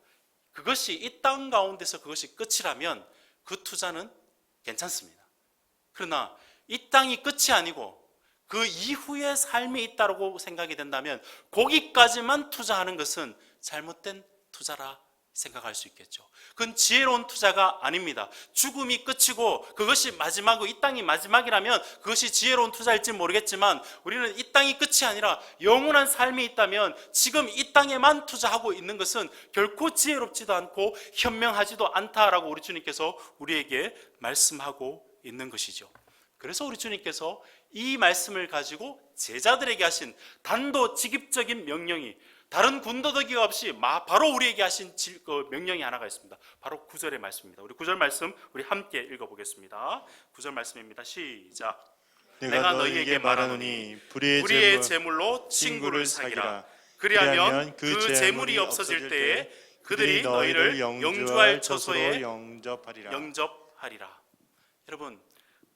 그것이 이 땅 가운데서 그것이 끝이라면 그 투자는 괜찮습니다. 그러나 이 땅이 끝이 아니고 그 이후의 삶이 있다고 생각이 된다면 거기까지만 투자하는 것은 잘못된 투자라 생각할 수 있겠죠. 그건 지혜로운 투자가 아닙니다. 죽음이 끝이고 그것이 마지막이고 이 땅이 마지막이라면 그것이 지혜로운 투자일지 모르겠지만, 우리는 이 땅이 끝이 아니라 영원한 삶이 있다면 지금 이 땅에만 투자하고 있는 것은 결코 지혜롭지도 않고 현명하지도 않다라고 우리 주님께서 우리에게 말씀하고 있는 것이죠. 그래서 우리 주님께서 이 말씀을 가지고 제자들에게 하신 단도직입적인 명령이, 다른 군더더기가 없이 바로 우리에게 하신 명령이 하나가 있습니다. 바로 9절의 말씀입니다. 우리 9절 말씀 우리 함께 읽어보겠습니다. 9절 말씀입니다. 시작. 내가 너희에게 말하노니 불의의 재물로 친구를 사기라. 그리하면 그 재물이 없어질 때에 그들이 너희를 영주할 처소에 영접하리라. 여러분,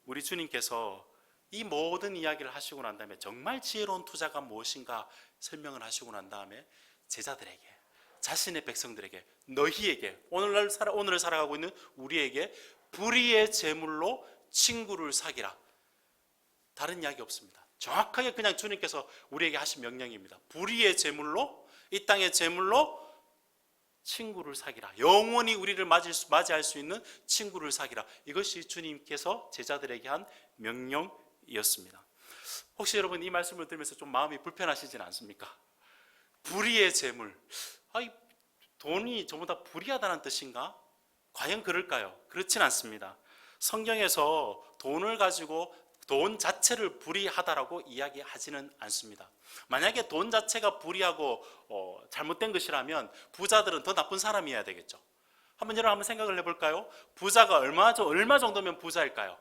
우리 주님께서 이 모든 이야기를 하시고 난 다음에 정말 지혜로운 투자가 무엇인가 설명을 하시고 난 다음에 제자들에게, 자신의 백성들에게, 너희에게, 오늘을 살아가고 있는 우리에게 불의의 재물로 친구를 사기라. 다른 이야기 없습니다. 정확하게 그냥 주님께서 우리에게 하신 명령입니다. 불의의 재물로, 이 땅의 재물로 친구를 사기라. 영원히 우리를 맞이할 수 있는 친구를 사기라. 이것이 주님께서 제자들에게 한 명령이었습니다. 혹시 여러분 이 말씀을 들으면서 좀 마음이 불편하시지는 않습니까? 불의의 재물, 돈이 전부 다 불의하다는 뜻인가? 과연 그럴까요? 그렇진 않습니다. 성경에서 돈을 가지고 돈 자체를 불의하다라고 이야기하지는 않습니다. 만약에 돈 자체가 불의하고 잘못된 것이라면 부자들은 더 나쁜 사람이어야 되겠죠. 여러분 한번 생각을 해볼까요? 부자가 얼마 정도면 부자일까요?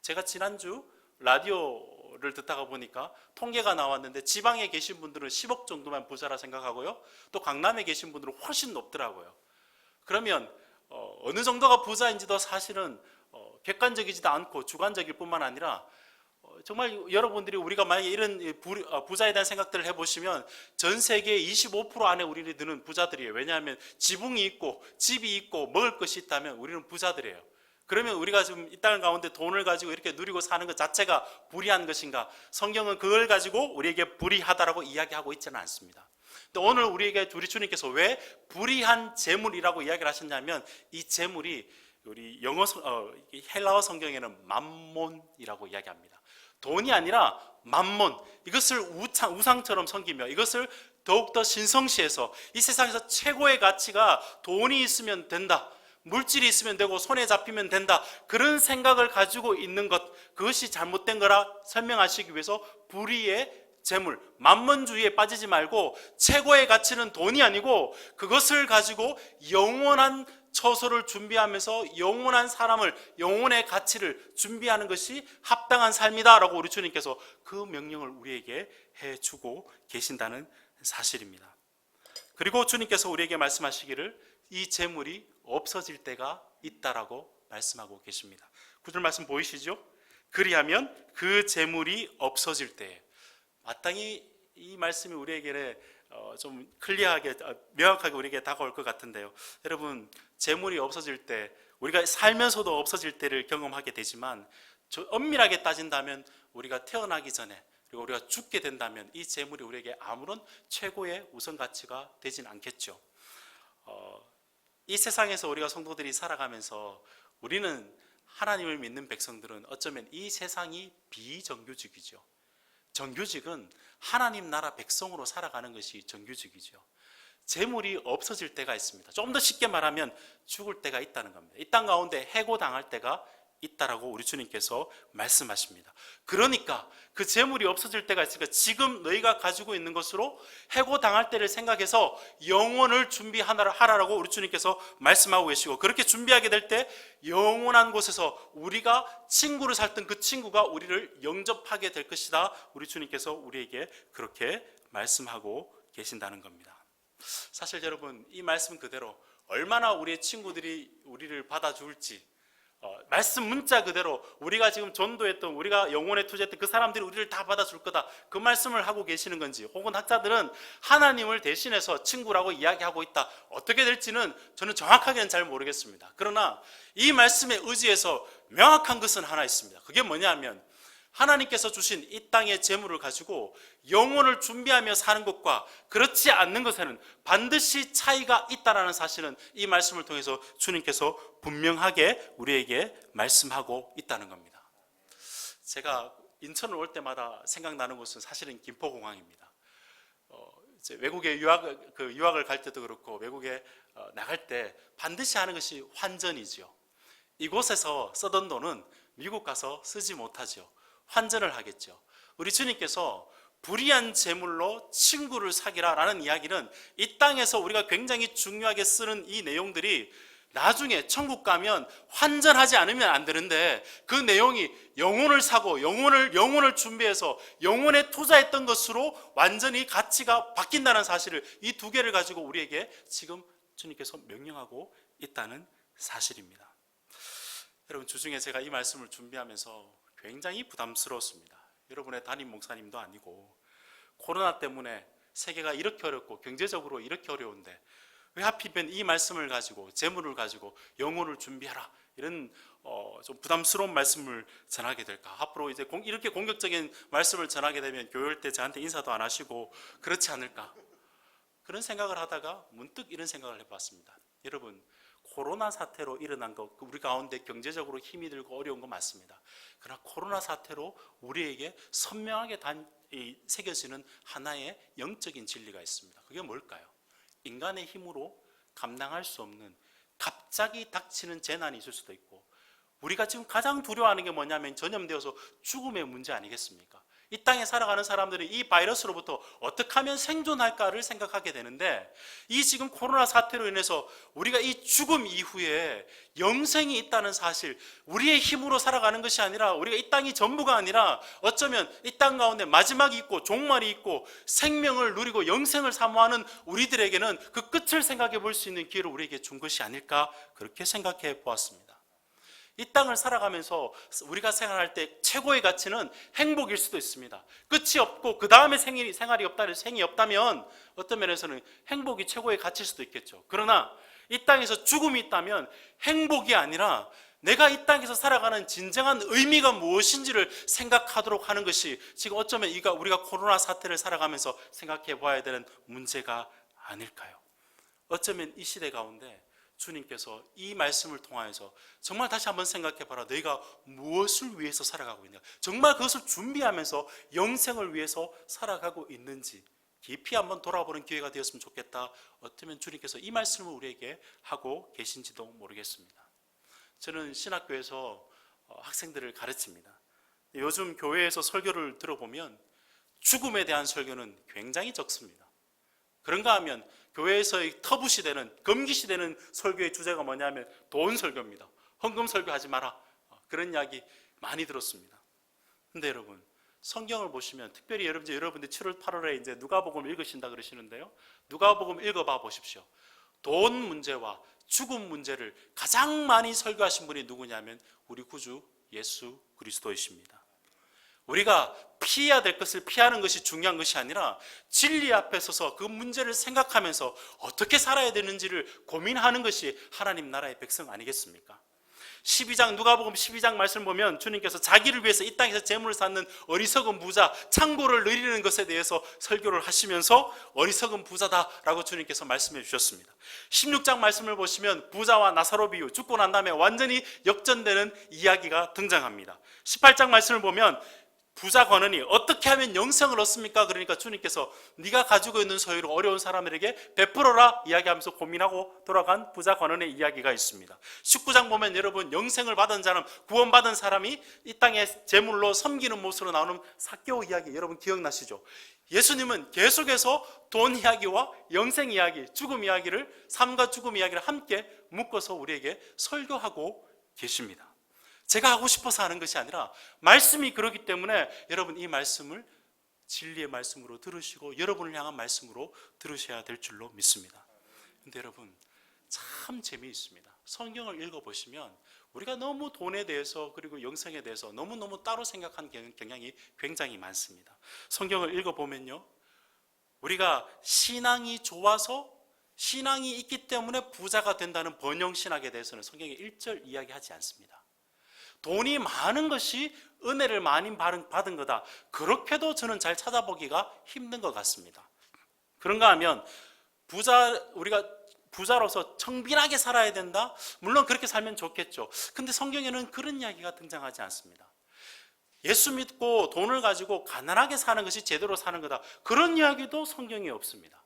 제가 지난주 라디오를 듣다가 보니까 통계가 나왔는데 지방에 계신 분들은 10억 정도만 부자라 생각하고요. 또 강남에 계신 분들은 훨씬 높더라고요. 그러면 어느 정도가 부자인지도 사실은 객관적이지도 않고 주관적일 뿐만 아니라 정말 여러분들이 우리가 만약에 이런 부자에 대한 생각들을 해보시면 전 세계 25% 안에 우리를 드는 부자들이에요. 왜냐하면 지붕이 있고 집이 있고 먹을 것이 있다면 우리는 부자들이에요. 그러면 우리가 지금 이 땅 가운데 돈을 가지고 이렇게 누리고 사는 것 자체가 불의한 것인가? 성경은 그걸 가지고 우리에게 불의하다라고 이야기하고 있지는 않습니다. 또 오늘 우리 주님께서 왜 불의한 재물이라고 이야기를 하셨냐면 이 재물이 우리 헬라어 성경에는 맘몬이라고 이야기합니다. 돈이 아니라 맘몬, 이것을 우상처럼 섬기며 이것을 더욱더 신성시해서 이 세상에서 최고의 가치가 돈이 있으면 된다, 물질이 있으면 되고 손에 잡히면 된다, 그런 생각을 가지고 있는 것, 그것이 잘못된 거라 설명하시기 위해서 불의의 재물, 만몬주의에 빠지지 말고 최고의 가치는 돈이 아니고 그것을 가지고 영원한 처소를 준비하면서 영원한 사람을, 영혼의 가치를 준비하는 것이 합당한 삶이다라고 우리 주님께서 그 명령을 우리에게 해주고 계신다는 사실입니다. 그리고 주님께서 우리에게 말씀하시기를 이 재물이 없어질 때가 있다라고 말씀하고 계십니다. 9절 말씀 보이시죠? 그리하면 그 재물이 없어질 때에, 마땅히 이 말씀이 우리에게 좀 클리어하게 명확하게 우리에게 다가올 것 같은데요. 여러분, 재물이 없어질 때, 우리가 살면서도 없어질 때를 경험하게 되지만 엄밀하게 따진다면 우리가 태어나기 전에 그리고 우리가 죽게 된다면 이 재물이 우리에게 아무런 최고의 우선 가치가 되진 않겠죠. 이 세상에서 우리가 성도들이 살아가면서 우리는, 하나님을 믿는 백성들은 어쩌면 이 세상이 비정규직이죠. 정규직은 하나님 나라 백성으로 살아가는 것이 정규직이죠. 재물이 없어질 때가 있습니다. 좀 더 쉽게 말하면 죽을 때가 있다는 겁니다. 이 땅 가운데 해고당할 때가 있다라고 우리 주님께서 말씀하십니다. 그러니까 그 재물이 없어질 때가 있으니까 지금 너희가 가지고 있는 것으로 해고당할 때를 생각해서 영혼을 준비하라라고 우리 주님께서 말씀하고 계시고, 그렇게 준비하게 될 때 영원한 곳에서 우리가 친구를 살던 그 친구가 우리를 영접하게 될 것이다, 우리 주님께서 우리에게 그렇게 말씀하고 계신다는 겁니다. 사실 여러분, 이 말씀 그대로 얼마나 우리의 친구들이 우리를 받아줄지, 말씀 문자 그대로 우리가 지금 전도했던, 우리가 영혼에 투자했던 그 사람들이 우리를 다 받아줄 거다, 그 말씀을 하고 계시는 건지, 혹은 학자들은 하나님을 대신해서 친구라고 이야기하고 있다, 어떻게 될지는 저는 정확하게는 잘 모르겠습니다. 그러나 이 말씀에 의지해서 명확한 것은 하나 있습니다. 그게 뭐냐면 하나님께서 주신 이 땅의 재물을 가지고 영혼을 준비하며 사는 것과 그렇지 않는 것에는 반드시 차이가 있다는 사실은 이 말씀을 통해서 주님께서 분명하게 우리에게 말씀하고 있다는 겁니다. 제가 인천을 올 때마다 생각나는 곳은 사실은 김포공항입니다. 이제 외국에 유학을 갈 때도 그렇고 외국에 나갈 때 반드시 하는 것이 환전이죠. 이곳에서 쓰던 돈은 미국 가서 쓰지 못하죠. 환전을 하겠죠. 우리 주님께서 불의한 재물로 친구를 사귀라라는 이야기는 이 땅에서 우리가 굉장히 중요하게 쓰는 이 내용들이 나중에 천국 가면 환전하지 않으면 안 되는데, 그 내용이 영혼을 사고 영혼을 준비해서 영혼에 투자했던 것으로 완전히 가치가 바뀐다는 사실을, 이 두 개를 가지고 우리에게 지금 주님께서 명령하고 있다는 사실입니다. 여러분, 주중에 제가 이 말씀을 준비하면서 굉장히 부담스러웠습니다. 여러분의 담임 목사님도 아니고 코로나 때문에 세계가 이렇게 어렵고 경제적으로 이렇게 어려운데 왜 하필이면 이 말씀을 가지고, 재물을 가지고 영혼을 준비하라, 이런 좀 부담스러운 말씀을 전하게 될까? 앞으로 이제 이렇게 공격적인 말씀을 전하게 되면 교회 올 때 저한테 인사도 안 하시고 그렇지 않을까? 그런 생각을 하다가 문득 이런 생각을 해봤습니다. 여러분, 코로나 사태로 일어난 것, 우리 가운데 경제적으로 힘이 들고 어려운 거 맞습니다. 그러나 코로나 사태로 우리에게 선명하게 새겨지는 하나의 영적인 진리가 있습니다. 그게 뭘까요? 인간의 힘으로 감당할 수 없는 갑자기 닥치는 재난이 있을 수도 있고, 우리가 지금 가장 두려워하는 게 뭐냐면 전염되어서 죽음의 문제 아니겠습니까? 이 땅에 살아가는 사람들이 이 바이러스로부터 어떻게 하면 생존할까를 생각하게 되는데, 이 지금 코로나 사태로 인해서 우리가 이 죽음 이후에 영생이 있다는 사실, 우리의 힘으로 살아가는 것이 아니라, 우리가 이 땅이 전부가 아니라 어쩌면 이 땅 가운데 마지막이 있고 종말이 있고 생명을 누리고 영생을 사모하는 우리들에게는 그 끝을 생각해 볼 수 있는 기회를 우리에게 준 것이 아닐까, 그렇게 생각해 보았습니다. 이 땅을 살아가면서 우리가 생활할 때 최고의 가치는 행복일 수도 있습니다. 끝이 없고 그 다음에 생활이 없다면, 생이 없다면 어떤 면에서는 행복이 최고의 가치일 수도 있겠죠. 그러나 이 땅에서 죽음이 있다면 행복이 아니라 내가 이 땅에서 살아가는 진정한 의미가 무엇인지를 생각하도록 하는 것이 지금 어쩌면 우리가 코로나 사태를 살아가면서 생각해 봐야 되는 문제가 아닐까요? 어쩌면 이 시대 가운데 주님께서 이 말씀을 통하여서 정말 다시 한번 생각해 봐라. 너희가 무엇을 위해서 살아가고 있는가? 정말 그것을 준비하면서 영생을 위해서 살아가고 있는지 깊이 한번 돌아보는 기회가 되었으면 좋겠다. 어쩌면 주님께서 이 말씀을 우리에게 하고 계신지도 모르겠습니다. 저는 신학교에서 학생들을 가르칩니다. 요즘 교회에서 설교를 들어보면 죽음에 대한 설교는 굉장히 적습니다. 그런가 하면 교회에서의 터부시되는, 금기시되는 설교의 주제가 뭐냐면 돈 설교입니다. 헌금 설교하지 마라. 그런 이야기 많이 들었습니다. 근데 여러분, 성경을 보시면 특별히 여러분들 7월 8월에 이제 누가복음 읽으신다 그러시는데요. 누가복음 읽어봐 보십시오. 돈 문제와 죽음 문제를 가장 많이 설교하신 분이 누구냐면 우리 구주 예수 그리스도이십니다. 우리가 피해야 될 것을 피하는 것이 중요한 것이 아니라 진리 앞에 서서 그 문제를 생각하면서 어떻게 살아야 되는지를 고민하는 것이 하나님 나라의 백성 아니겠습니까? 12장 누가복음 12장 말씀 보면 주님께서 자기를 위해서 이 땅에서 재물을 쌓는 어리석은 부자, 창고를 누리는 것에 대해서 설교를 하시면서 어리석은 부자다라고 주님께서 말씀해 주셨습니다. 16장 말씀을 보시면 부자와 나사로 비유, 죽고 난 다음에 완전히 역전되는 이야기가 등장합니다. 18장 말씀을 보면 부자 권은이 어떻게 하면 영생을 얻습니까? 그러니까 주님께서 네가 가지고 있는 소유를 어려운 사람에게 베풀어라 이야기하면서 고민하고 돌아간 부자 권은의 이야기가 있습니다. 19장 보면 여러분 영생을 받은 사람, 구원받은 사람이 이 땅에 제물로 섬기는 모습으로 나오는 삭개오 이야기 여러분 기억나시죠? 예수님은 계속해서 돈 이야기와 영생 이야기, 죽음 이야기를, 삶과 죽음 이야기를 함께 묶어서 우리에게 설교하고 계십니다. 제가 하고 싶어서 하는 것이 아니라 말씀이 그렇기 때문에 여러분 이 말씀을 진리의 말씀으로 들으시고 여러분을 향한 말씀으로 들으셔야 될 줄로 믿습니다. 그런데 여러분 참 재미있습니다. 성경을 읽어보시면 우리가 너무 돈에 대해서 그리고 영생에 대해서 너무너무 따로 생각하는 경향이 굉장히 많습니다. 성경을 읽어보면요, 우리가 신앙이 좋아서 신앙이 있기 때문에 부자가 된다는 번영신학에 대해서는 성경에 1절 이야기하지 않습니다. 돈이 많은 것이 은혜를 많이 받은 거다. 그렇게도 저는 잘 찾아보기가 힘든 것 같습니다. 그런가 하면 우리가 부자로서 청빈하게 살아야 된다? 물론 그렇게 살면 좋겠죠. 근데 성경에는 그런 이야기가 등장하지 않습니다. 예수 믿고 돈을 가지고 가난하게 사는 것이 제대로 사는 거다. 그런 이야기도 성경에 없습니다.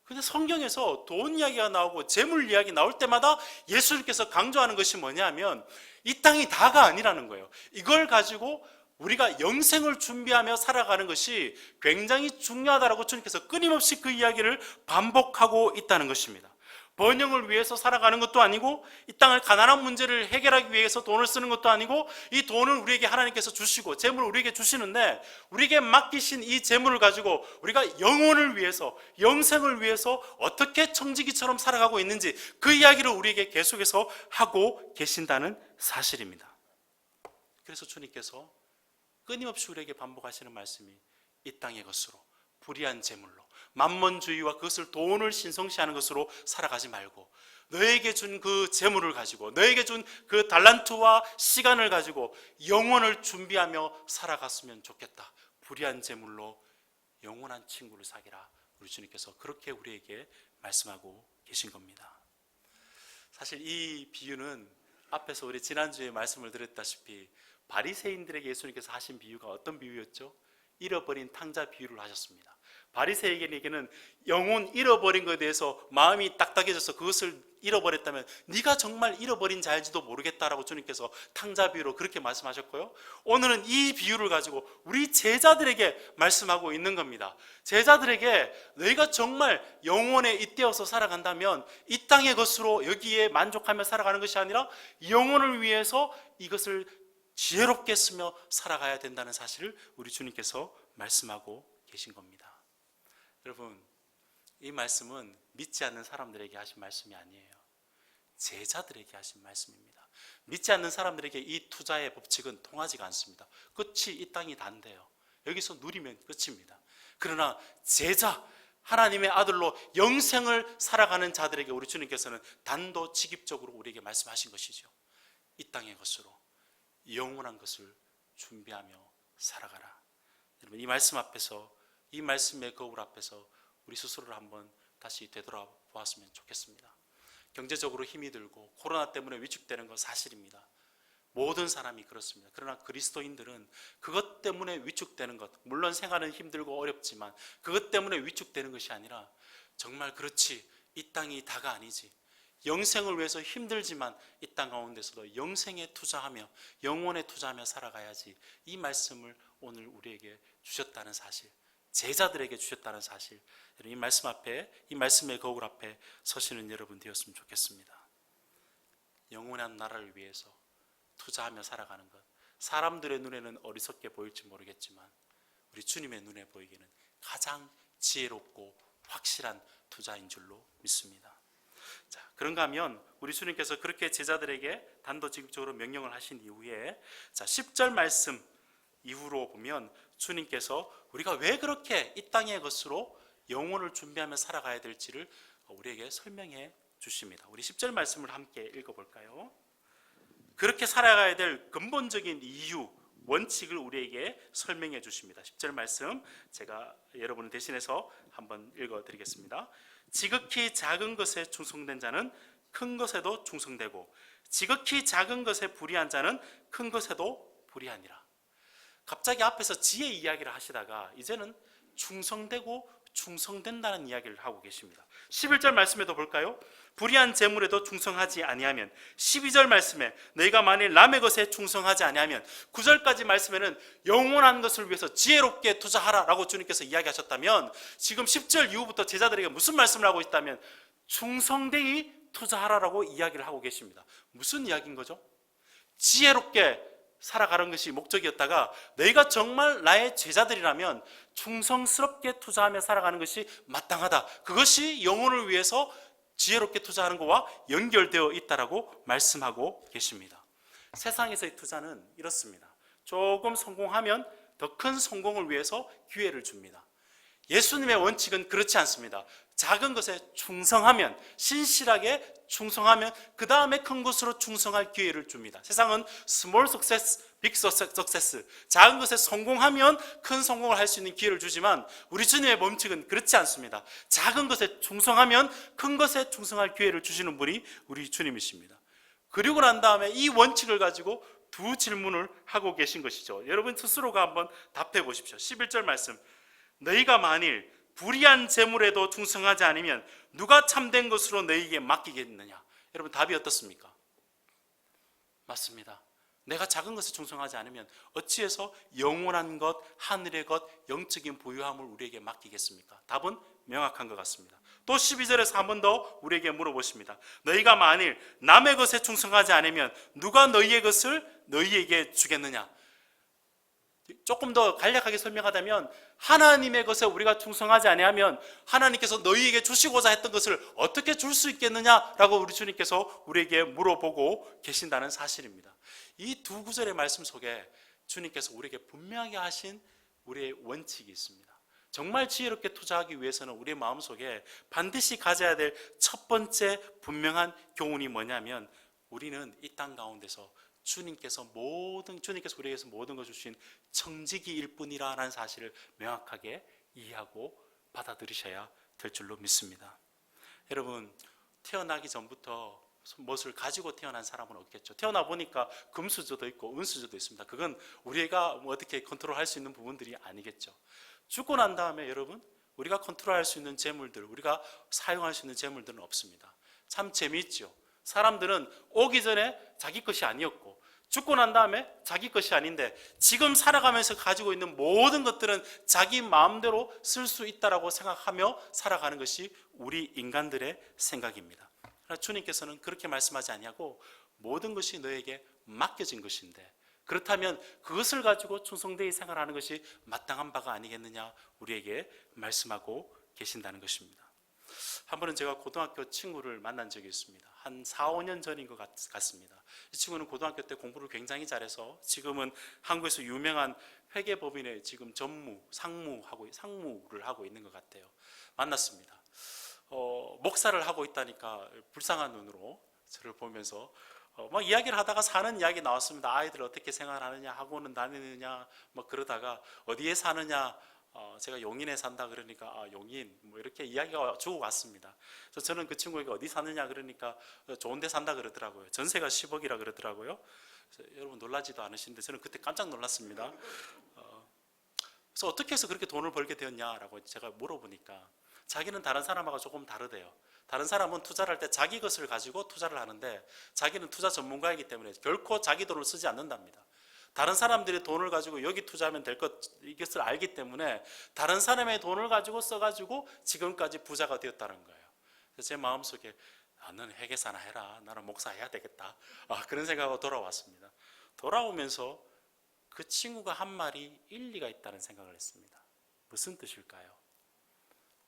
근데 성경에서 돈 이야기가 나오고 재물 이야기 나올 때마다 예수님께서 강조하는 것이 뭐냐면 이 땅이 다가 아니라는 거예요. 이걸 가지고 우리가 영생을 준비하며 살아가는 것이 굉장히 중요하다라고 주님께서 끊임없이 그 이야기를 반복하고 있다는 것입니다. 번영을 위해서 살아가는 것도 아니고 이 땅을 가난한 문제를 해결하기 위해서 돈을 쓰는 것도 아니고 이 돈을 우리에게 하나님께서 주시고 재물을 우리에게 주시는데 우리에게 맡기신 이 재물을 가지고 우리가 영혼을 위해서 영생을 위해서 어떻게 청지기처럼 살아가고 있는지 그 이야기를 우리에게 계속해서 하고 계신다는 사실입니다. 그래서 주님께서 끊임없이 우리에게 반복하시는 말씀이 이 땅의 것으로 불의한 재물로 만몬주의와 그것을 돈을 신성시하는 것으로 살아가지 말고 너에게 준 그 재물을 가지고 너에게 준 그 달란트와 시간을 가지고 영혼을 준비하며 살아갔으면 좋겠다. 불의한 재물로 영원한 친구를 사귀라. 우리 주님께서 그렇게 우리에게 말씀하고 계신 겁니다. 사실 이 비유는 앞에서 우리 지난주에 말씀을 드렸다시피 바리새인들에게 예수님께서 하신 비유가 어떤 비유였죠? 잃어버린 탕자 비유를 하셨습니다. 바리새인에게는 영혼 잃어버린 것에 대해서 마음이 딱딱해져서 그것을 잃어버렸다면 네가 정말 잃어버린 자인지도 모르겠다라고 주님께서 탕자 비유로 그렇게 말씀하셨고요. 오늘은 이 비유를 가지고 우리 제자들에게 말씀하고 있는 겁니다. 제자들에게 너희가 정말 영혼에 잇대어서 살아간다면 이 땅의 것으로 여기에 만족하며 살아가는 것이 아니라 영혼을 위해서 이것을 지혜롭게 쓰며 살아가야 된다는 사실을 우리 주님께서 말씀하고 계신 겁니다. 여러분, 이 말씀은 믿지 않는 사람들에게 하신 말씀이 아니에요. 제자들에게 하신 말씀입니다. 믿지 않는 사람들에게 이 투자의 법칙은 통하지가 않습니다. 끝이 이 땅이 단데요. 여기서 누리면 끝입니다. 그러나 제자, 하나님의 아들로 영생을 살아가는 자들에게 우리 주님께서는 단도직입적으로 우리에게 말씀하신 것이죠. 이 땅의 것으로 영원한 것을 준비하며 살아가라. 여러분, 이 말씀 앞에서, 이 말씀의 거울 앞에서 우리 스스로를 한번 다시 되돌아보았으면 좋겠습니다. 경제적으로 힘이 들고 코로나 때문에 위축되는 건 사실입니다. 모든 사람이 그렇습니다. 그러나 그리스도인들은 그것 때문에 위축되는 것, 물론 생활은 힘들고 어렵지만 그것 때문에 위축되는 것이 아니라 정말 그렇지, 이 땅이 다가 아니지, 영생을 위해서 힘들지만 이 땅 가운데서도 영생에 투자하며 영혼에 투자하며 살아가야지, 이 말씀을 오늘 우리에게 주셨다는 사실, 제자들에게 주셨다는 사실, 이 말씀 앞에, 이 말씀의 거울 앞에 서시는 여러분 되었으면 좋겠습니다. 영원한 나라를 위해서 투자하며 살아가는 것, 사람들의 눈에는 어리석게 보일지 모르겠지만 우리 주님의 눈에 보이기는 가장 지혜롭고 확실한 투자인 줄로 믿습니다. 자, 그런가 하면 우리 주님께서 그렇게 제자들에게 단도직입적으로 명령을 하신 이후에, 자, 10절 말씀 이후로 보면 주님께서 우리가 왜 그렇게 이 땅의 것으로 영혼을 준비하며 살아가야 될지를 우리에게 설명해 주십니다. 우리 10절 말씀을 함께 읽어볼까요? 그렇게 살아가야 될 근본적인 이유, 원칙을 우리에게 설명해 주십니다. 10절 말씀 제가 여러분을 대신해서 한번 읽어드리겠습니다. 지극히 작은 것에 충성된 자는 큰 것에도 충성되고 지극히 작은 것에 불의한 자는 큰 것에도 불의하니라. 갑자기 앞에서 지혜 이야기를 하시다가 이제는 충성되고 충성된다는 이야기를 하고 계십니다. 11절 말씀에도 볼까요? 불의한 재물에도 충성하지 아니하면, 12절 말씀에 너희가 만일 남의 것에 충성하지 아니하면, 9절까지 말씀에는 영원한 것을 위해서 지혜롭게 투자하라 라고 주님께서 이야기하셨다면, 지금 10절 이후부터 제자들에게 무슨 말씀을 하고 있다면 충성되이 투자하라라고 이야기를 하고 계십니다. 무슨 이야기인 거죠? 지혜롭게 살아가는 것이 목적이었다가 너희가 정말 나의 제자들이라면 충성스럽게 투자하며 살아가는 것이 마땅하다, 그것이 영혼을 위해서 지혜롭게 투자하는 것과 연결되어 있다라고 말씀하고 계십니다. 세상에서의 투자는 이렇습니다. 조금 성공하면 더 큰 성공을 위해서 기회를 줍니다. 예수님의 원칙은 그렇지 않습니다. 작은 것에 충성하면, 신실하게 충성하면 그 다음에 큰 것으로 충성할 기회를 줍니다. 세상은 small success, big success, 작은 것에 성공하면 큰 성공을 할 수 있는 기회를 주지만 우리 주님의 원칙은 그렇지 않습니다. 작은 것에 충성하면 큰 것에 충성할 기회를 주시는 분이 우리 주님이십니다. 그리고 난 다음에 이 원칙을 가지고 두 질문을 하고 계신 것이죠. 여러분 스스로가 한번 답해 보십시오. 11절 말씀, 너희가 만일 불의한 재물에도 충성하지 않으면 누가 참된 것으로 너희에게 맡기겠느냐? 여러분 답이 어떻습니까? 맞습니다. 내가 작은 것에 충성하지 않으면 어찌해서 영원한 것, 하늘의 것, 영적인 부유함을 우리에게 맡기겠습니까? 답은 명확한 것 같습니다. 또 12절에서 한 번 더 우리에게 물어보십니다. 너희가 만일 남의 것에 충성하지 않으면 누가 너희의 것을 너희에게 주겠느냐? 조금 더 간략하게 설명하자면 하나님의 것에 우리가 충성하지 아니하면 하나님께서 너희에게 주시고자 했던 것을 어떻게 줄 수 있겠느냐라고 우리 주님께서 우리에게 물어보고 계신다는 사실입니다. 이 두 구절의 말씀 속에 주님께서 우리에게 분명하게 하신 우리의 원칙이 있습니다. 정말 지혜롭게 투자하기 위해서는 우리의 마음속에 반드시 가져야 될 첫 번째 분명한 교훈이 뭐냐면, 우리는 이 땅 가운데서 주님께서 우리에게서 모든 것을 주신 청지기일 뿐이라는 사실을 명확하게 이해하고 받아들이셔야 될 줄로 믿습니다. 여러분, 태어나기 전부터 무엇을 가지고 태어난 사람은 없겠죠. 태어나 보니까 금수저도 있고 은수저도 있습니다. 그건 우리가 어떻게 컨트롤할 수 있는 부분들이 아니겠죠. 죽고 난 다음에 여러분, 우리가 컨트롤할 수 있는 재물들, 우리가 사용할 수 있는 재물들은 없습니다. 참 재미있죠. 사람들은 오기 전에 자기 것이 아니었고 죽고 난 다음에 자기 것이 아닌데 지금 살아가면서 가지고 있는 모든 것들은 자기 마음대로 쓸 수 있다라고 생각하며 살아가는 것이 우리 인간들의 생각입니다. 그러나 주님께서는 그렇게 말씀하지 아니하고 모든 것이 너에게 맡겨진 것인데 그렇다면 그것을 가지고 충성되이 생활하는 것이 마땅한 바가 아니겠느냐 우리에게 말씀하고 계신다는 것입니다. 한 번은 제가 고등학교 친구를 만난 적이 있습니다. 한 4, 5년 전인 것 같습니다. 이 친구는 고등학교 때 공부를 굉장히 잘해서 지금은 한국에서 유명한 회계법인의 지금 상무를 하고 있는 것 같아요. 만났습니다. 목사를 하고 있다니까 불쌍한 눈으로 저를 보면서 막 이야기를 하다가 사는 이야기 나왔습니다. 아이들 어떻게 생활하느냐, 학원은 다니느냐, 막 그러다가 어디에 사느냐, 제가 용인에 산다 그러니까 용인 뭐 이렇게 이야기가 주고 갔습니다. 그래서 저는 그 친구에게 어디 사느냐 그러니까 좋은 데 산다 그러더라고요. 전세가 10억이라 그러더라고요. 그래서 여러분 놀라지도 않으신데 저는 그때 깜짝 놀랐습니다. 그래서 어떻게 해서 그렇게 돈을 벌게 되었냐라고 제가 물어보니까 자기는 다른 사람하고 조금 다르대요. 다른 사람은 투자를 할 때 자기 것을 가지고 투자를 하는데 자기는 투자 전문가이기 때문에 결코 자기 돈을 쓰지 않는답니다. 다른 사람들이 돈을 가지고 여기 투자하면 될 이것을 알기 때문에 다른 사람의 돈을 가지고 써가지고 지금까지 부자가 되었다는 거예요. 그래서 제 마음속에 너는 회계사나 해라. 나는 목사 해야 되겠다. 그런 생각하고 돌아왔습니다. 돌아오면서 그 친구가 한 말이 일리가 있다는 생각을 했습니다. 무슨 뜻일까요?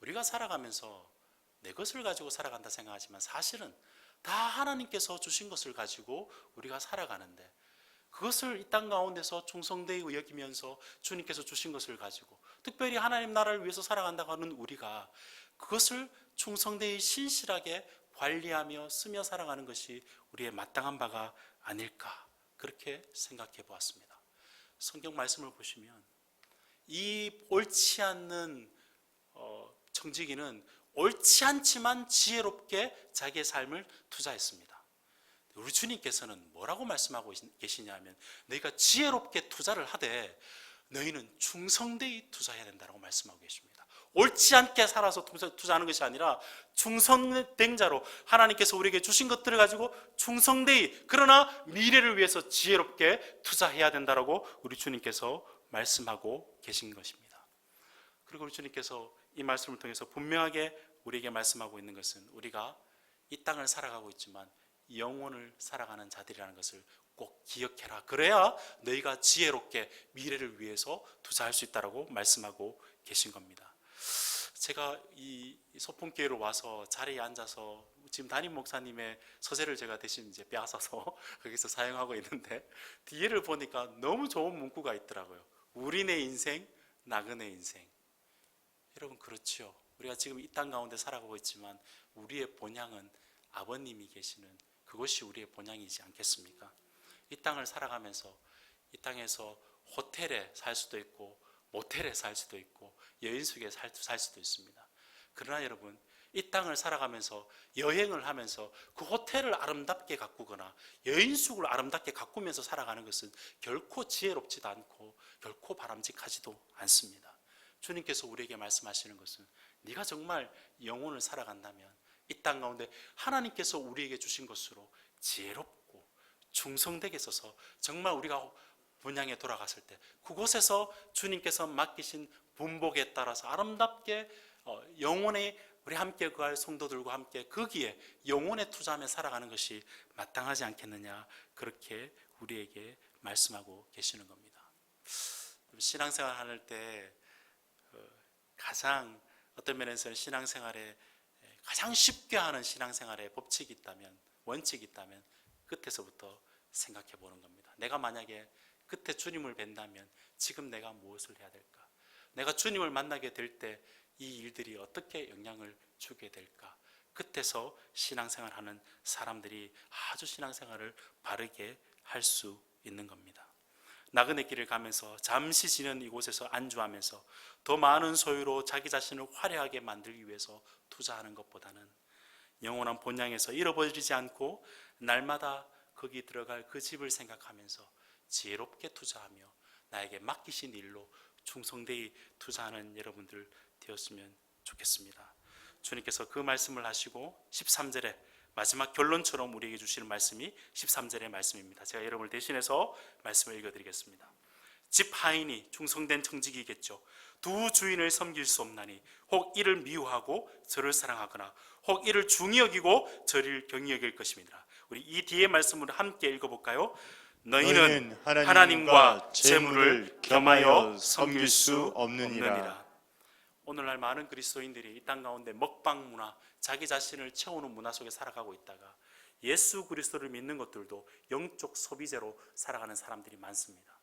우리가 살아가면서 내 것을 가지고 살아간다 생각하지만 사실은 다 하나님께서 주신 것을 가지고 우리가 살아가는데 그것을 이 땅 가운데서 충성되이 여기면서 주님께서 주신 것을 가지고 특별히 하나님 나라를 위해서 살아간다고 하는 우리가 그것을 충성되이 신실하게 관리하며 쓰며 살아가는 것이 우리의 마땅한 바가 아닐까 그렇게 생각해 보았습니다. 성경 말씀을 보시면 이 옳지 않는 청지기는 옳지 않지만 지혜롭게 자기의 삶을 투자했습니다. 우리 주님께서는 뭐라고 말씀하고 계시냐면 너희가 지혜롭게 투자를 하되 너희는 충성되이 투자해야 된다고 말씀하고 계십니다. 옳지 않게 살아서 투자하는 것이 아니라 충성된 자로 하나님께서 우리에게 주신 것들을 가지고 충성되이 그러나 미래를 위해서 지혜롭게 투자해야 된다고 우리 주님께서 말씀하고 계신 것입니다. 그리고 우리 주님께서 이 말씀을 통해서 분명하게 우리에게 말씀하고 있는 것은 우리가 이 땅을 살아가고 있지만 영혼을 살아가는 자들이라는 것을 꼭 기억해라. 그래야 너희가 지혜롭게 미래를 위해서 투자할 수 있다고 말씀하고 계신 겁니다. 제가 이 소풍교회로 와서 자리에 앉아서 지금 담임 목사님의 서재를 제가 대신 이제 빼앗아서 거기서 사용하고 있는데 뒤에를 보니까 너무 좋은 문구가 있더라고요. 우리네 인생, 나그네 인생. 여러분 그렇죠. 우리가 지금 이 땅 가운데 살아가고 있지만 우리의 본향은 아버님이 계시는 그것이 우리의 본향이지 않겠습니까? 이 땅을 살아가면서 이 땅에서 호텔에 살 수도 있고 모텔에 살 수도 있고 여인숙에 살 수도 있습니다. 그러나 여러분 이 땅을 살아가면서 여행을 하면서 그 호텔을 아름답게 가꾸거나 여인숙을 아름답게 가꾸면서 살아가는 것은 결코 지혜롭지도 않고 결코 바람직하지도 않습니다. 주님께서 우리에게 말씀하시는 것은 네가 정말 영혼을 살아간다면 이 땅 가운데 하나님께서 우리에게 주신 것으로 지혜롭고 충성되게 써서 정말 우리가 본향에 돌아갔을 때 그곳에서 주님께서 맡기신 분복에 따라서 아름답게 영혼에 우리 함께 거할 성도들과 함께 거기에 영혼에 투자하며 살아가는 것이 마땅하지 않겠느냐 그렇게 우리에게 말씀하고 계시는 겁니다. 신앙생활 할 때 가장 어떤 면에서는 신앙생활에 가장 쉽게 하는 신앙생활의 법칙이 있다면 원칙이 있다면 끝에서부터 생각해 보는 겁니다. 내가 만약에 끝에 주님을 뵌다면 지금 내가 무엇을 해야 될까? 내가 주님을 만나게 될 때 이 일들이 어떻게 영향을 주게 될까? 끝에서 신앙생활하는 사람들이 아주 신앙생활을 바르게 할 수 있는 겁니다. 나그네 길을 가면서 잠시 지는 이곳에서 안주하면서 더 많은 소유로 자기 자신을 화려하게 만들기 위해서 투자하는 것보다는 영원한 본향에서 잃어버리지 않고 날마다 거기 들어갈 그 집을 생각하면서 지혜롭게 투자하며 나에게 맡기신 일로 충성되이 투자하는 여러분들 되었으면 좋겠습니다. 주님께서 그 말씀을 하시고 13절에 마지막 결론처럼 우리에게 주시는 말씀이 13절의 말씀입니다. 제가 여러분을 대신해서 말씀을 읽어드리겠습니다. 집 하인이 충성된 청직이겠죠. 두 주인을 섬길 수 없나니 혹 이를 미워하고 저를 사랑하거나 혹 이를 중히 여기고 저를 경히 여길 것입니다. 우리 이 뒤에 말씀을 함께 읽어볼까요? 너희는 하나님과 재물을 겸하여 섬길 수 없느니라. 오늘날 많은 그리스도인들이 이 땅 가운데 먹방 문화, 자기 자신을 채우는 문화 속에 살아가고 있다가 예수 그리스도를 믿는 것들도 영적 소비재로 살아가는 사람들이 많습니다.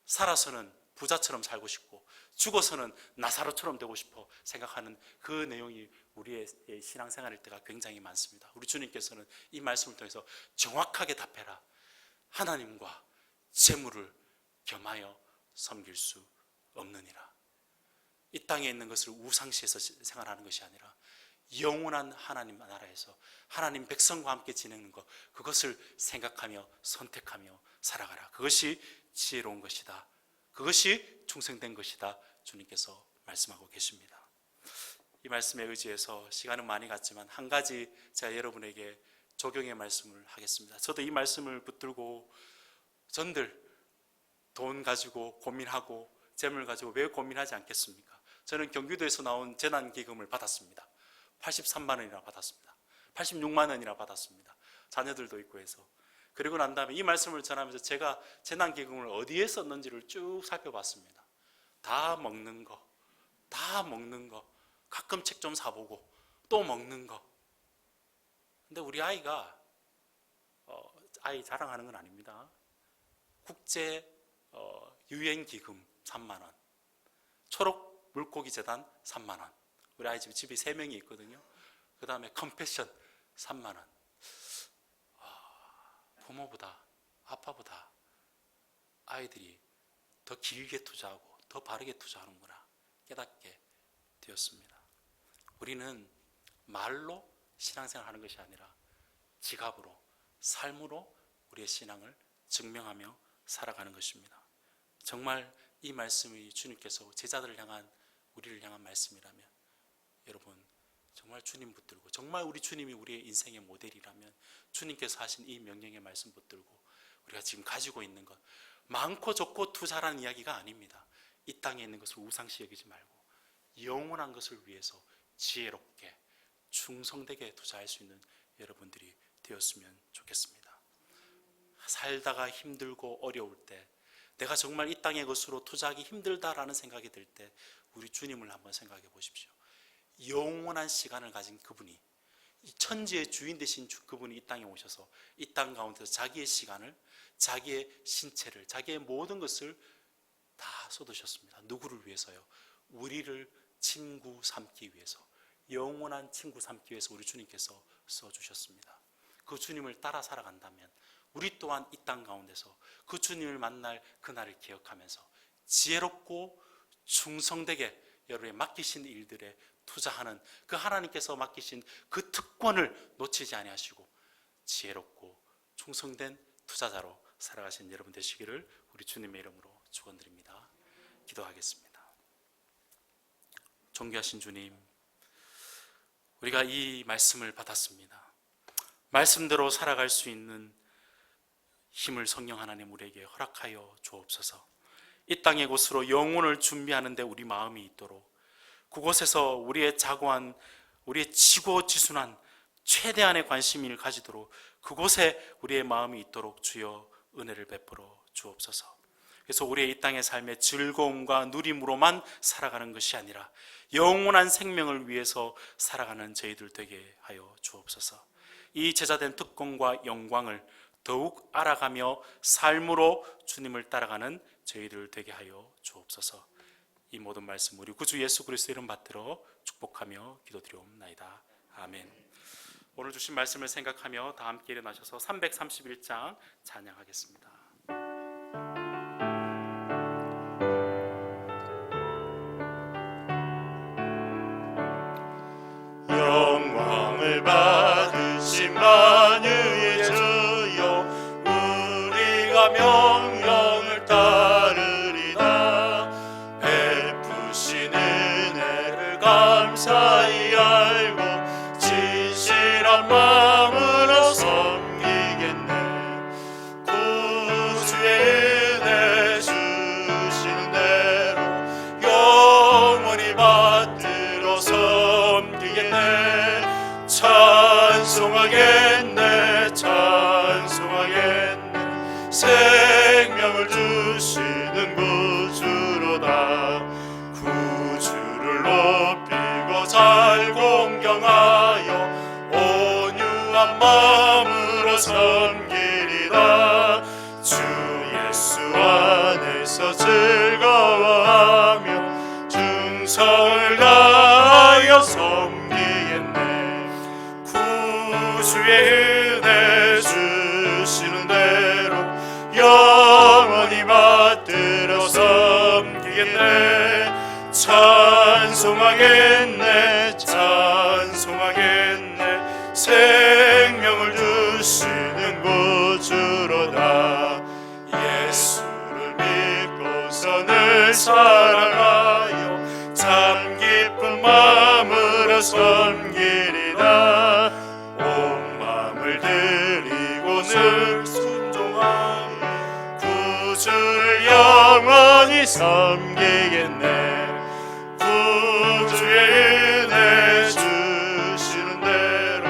살아서는 부자처럼 살고 싶고 죽어서는 나사로처럼 되고 싶어 생각하는 그 내용이 우리의 신앙생활일 때가 굉장히 많습니다. 우리 주님께서는 이 말씀을 통해서 정확하게 답해라. 하나님과 재물을 겸하여 섬길 수 없느니라. 이 땅에 있는 것을 우상시해서 생활하는 것이 아니라 영원한 하나님 나라에서 하나님 백성과 함께 지내는 것, 그것을 생각하며 선택하며 살아가라. 그것이 지혜로운 것이다. 그것이 충성된 것이다. 주님께서 말씀하고 계십니다. 이 말씀에 의지해서 시간은 많이 갔지만 한 가지 제가 여러분에게 적용의 말씀을 하겠습니다. 저도 이 말씀을 붙들고 전들 돈 가지고 고민하고 재물 가지고 왜 고민하지 않겠습니까? 저는 경기도에서 나온 재난기금을 받았습니다. 83만 원이나 받았습니다. 86만 원이나 받았습니다. 자녀들도 있고 해서. 그리고 난 다음에 이 말씀을 전하면서 제가 재난기금을 어디에 썼는지를 쭉 살펴봤습니다. 다 먹는 거, 가끔 책 좀 사보고 또 먹는 거. 근데 우리 아이가 아이 자랑하는 건 아닙니다. 국제 유엔기금 3만 원, 초록 물고기 재단 3만 원. 우리 아이 집이 3명이 있거든요. 그 다음에 컴패션 3만 원. 부모보다 아빠보다 아이들이 더 길게 투자하고 더 바르게 투자하는구나 깨닫게 되었습니다. 우리는 말로 신앙생활 하는 것이 아니라 지갑으로, 삶으로 우리의 신앙을 증명하며 살아가는 것입니다. 정말 이 말씀이 주님께서 제자들을 향한, 우리를 향한 말씀이라면 여러분 정말 주님 붙들고, 정말 우리 주님이 우리의 인생의 모델이라면 주님께서 하신 이 명령의 말씀 붙들고 우리가 지금 가지고 있는 것, 많고 적고 투자라는 이야기가 아닙니다. 이 땅에 있는 것을 우상시 여기지 말고 영원한 것을 위해서 지혜롭게 충성되게 투자할 수 있는 여러분들이 되었으면 좋겠습니다. 살다가 힘들고 어려울 때, 내가 정말 이 땅의 것으로 투자하기 힘들다라는 생각이 들 때 우리 주님을 한번 생각해 보십시오. 영원한 시간을 가진 그분이, 천지의 주인 되신 그분이 이 땅에 오셔서 이 땅 가운데서 자기의 시간을, 자기의 신체를, 자기의 모든 것을 다 쏟으셨습니다. 누구를 위해서요? 우리를 친구 삼기 위해서, 영원한 친구 삼기 위해서 우리 주님께서 써주셨습니다. 그 주님을 따라 살아간다면 우리 또한 이 땅 가운데서 그 주님을 만날 그날을 기억하면서 지혜롭고 충성되게 여러분의 맡기신 일들에 투자하는 그 하나님께서 맡기신 그 특권을 놓치지 아니하시고 지혜롭고 충성된 투자자로 살아가신 여러분 되시기를 우리 주님의 이름으로 축원드립니다. 기도하겠습니다. 존귀하신 주님, 우리가 이 말씀을 받았습니다. 말씀대로 살아갈 수 있는 힘을 성령 하나님 우리에게 허락하여 주옵소서. 이 땅의 곳으로 영혼을 준비하는 데 우리 마음이 있도록, 그곳에서 우리의 자고한, 우리의 지고지순한 최대한의 관심을 가지도록 그곳에 우리의 마음이 있도록 주여 은혜를 베풀어 주옵소서. 그래서 우리의 이 땅의 삶의 즐거움과 누림으로만 살아가는 것이 아니라 영원한 생명을 위해서 살아가는 저희들 되게 하여 주옵소서. 이 제자된 특권과 영광을 더욱 알아가며 삶으로 주님을 따라가는 저희들 되게 하여 주옵소서. 이 모든 말씀 우리 구주 예수 그리스도 이름 받들어 축복하며 기도드리옵나이다. 아멘. 오늘 주신 말씀을 생각하며 다 함께 일어나셔서 331장 찬양하겠습니다. 영광을 받으신 만유의 주여, 우리가 명령을 따르리다. 베푸신 은혜 감사히 알고 진실한 마음으로 섬기겠네. 구주의 은혜 주시는 대로 영원히 받들어 섬기겠네. 찬송하겠네, 찬송하겠네. 생명을 주시는 구주로다. 구주를 높이고 잘 공경하여 온유한 마음으로 섬기리라. 주 예수 안에서 즐거워하며 충성을 다하여 섬기겠네. 구주의 은혜 주시는 대로 영원히 받들어 섬기겠네. 찬송하겠네, 찬송하겠네. 생명을 주시는 구주로다. 예수를 믿고서 늘 사랑하여 참 기쁜 마음으로 섬기리라. 온 마음을 드리고 늘 순종하여 구주를 영원히 섬기겠네. 구주의 은혜 주시는 대로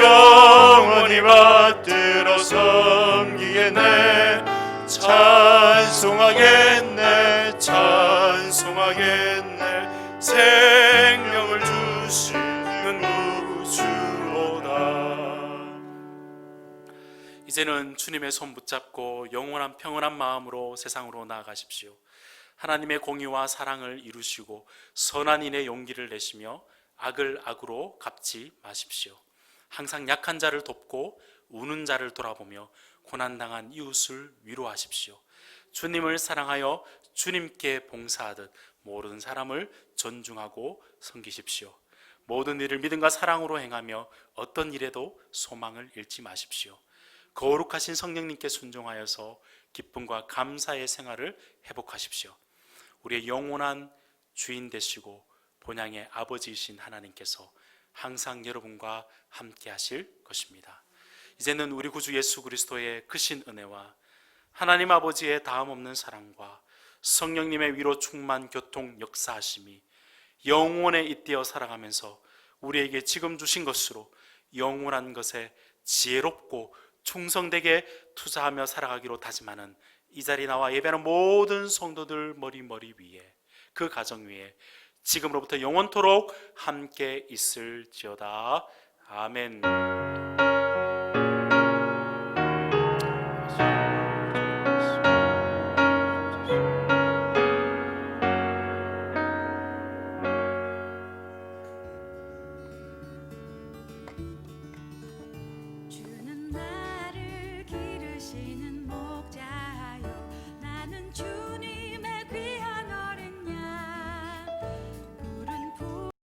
영원히 받들어 섬기겠네. 찬송하겠네, 찬송하겠네. 생명을 주시는 구주로다. 이제는 주님의 손 붙잡고 영원한 평온한 마음으로 세상으로 나아가십시오. 하나님의 공의와 사랑을 이루시고 선한 인의 용기를 내시며 악을 악으로 갚지 마십시오. 항상 약한 자를 돕고 우는 자를 돌아보며 고난당한 이웃을 위로하십시오. 주님을 사랑하여 주님께 봉사하듯 모든 사람을 존중하고 섬기십시오. 모든 일을 믿음과 사랑으로 행하며 어떤 일에도 소망을 잃지 마십시오. 거룩하신 성령님께 순종하여서 기쁨과 감사의 생활을 회복하십시오. 우리의 영원한 주인 되시고 본향의 아버지이신 하나님께서 항상 여러분과 함께 하실 것입니다. 이제는 우리 구주 예수 그리스도의 크신 은혜와 하나님 아버지의 다함없는 사랑과 성령님의 위로 충만 교통 역사하심이 영원에 잇대어 살아가면서 우리에게 지금 주신 것으로 영원한 것에 지혜롭고 충성되게 투자하며 살아가기로 다짐하는 이 자리에 나와 예배하는 모든 성도들 머리 위에, 그 가정 위에 지금으로부터 영원토록 함께 있을지어다. 아멘.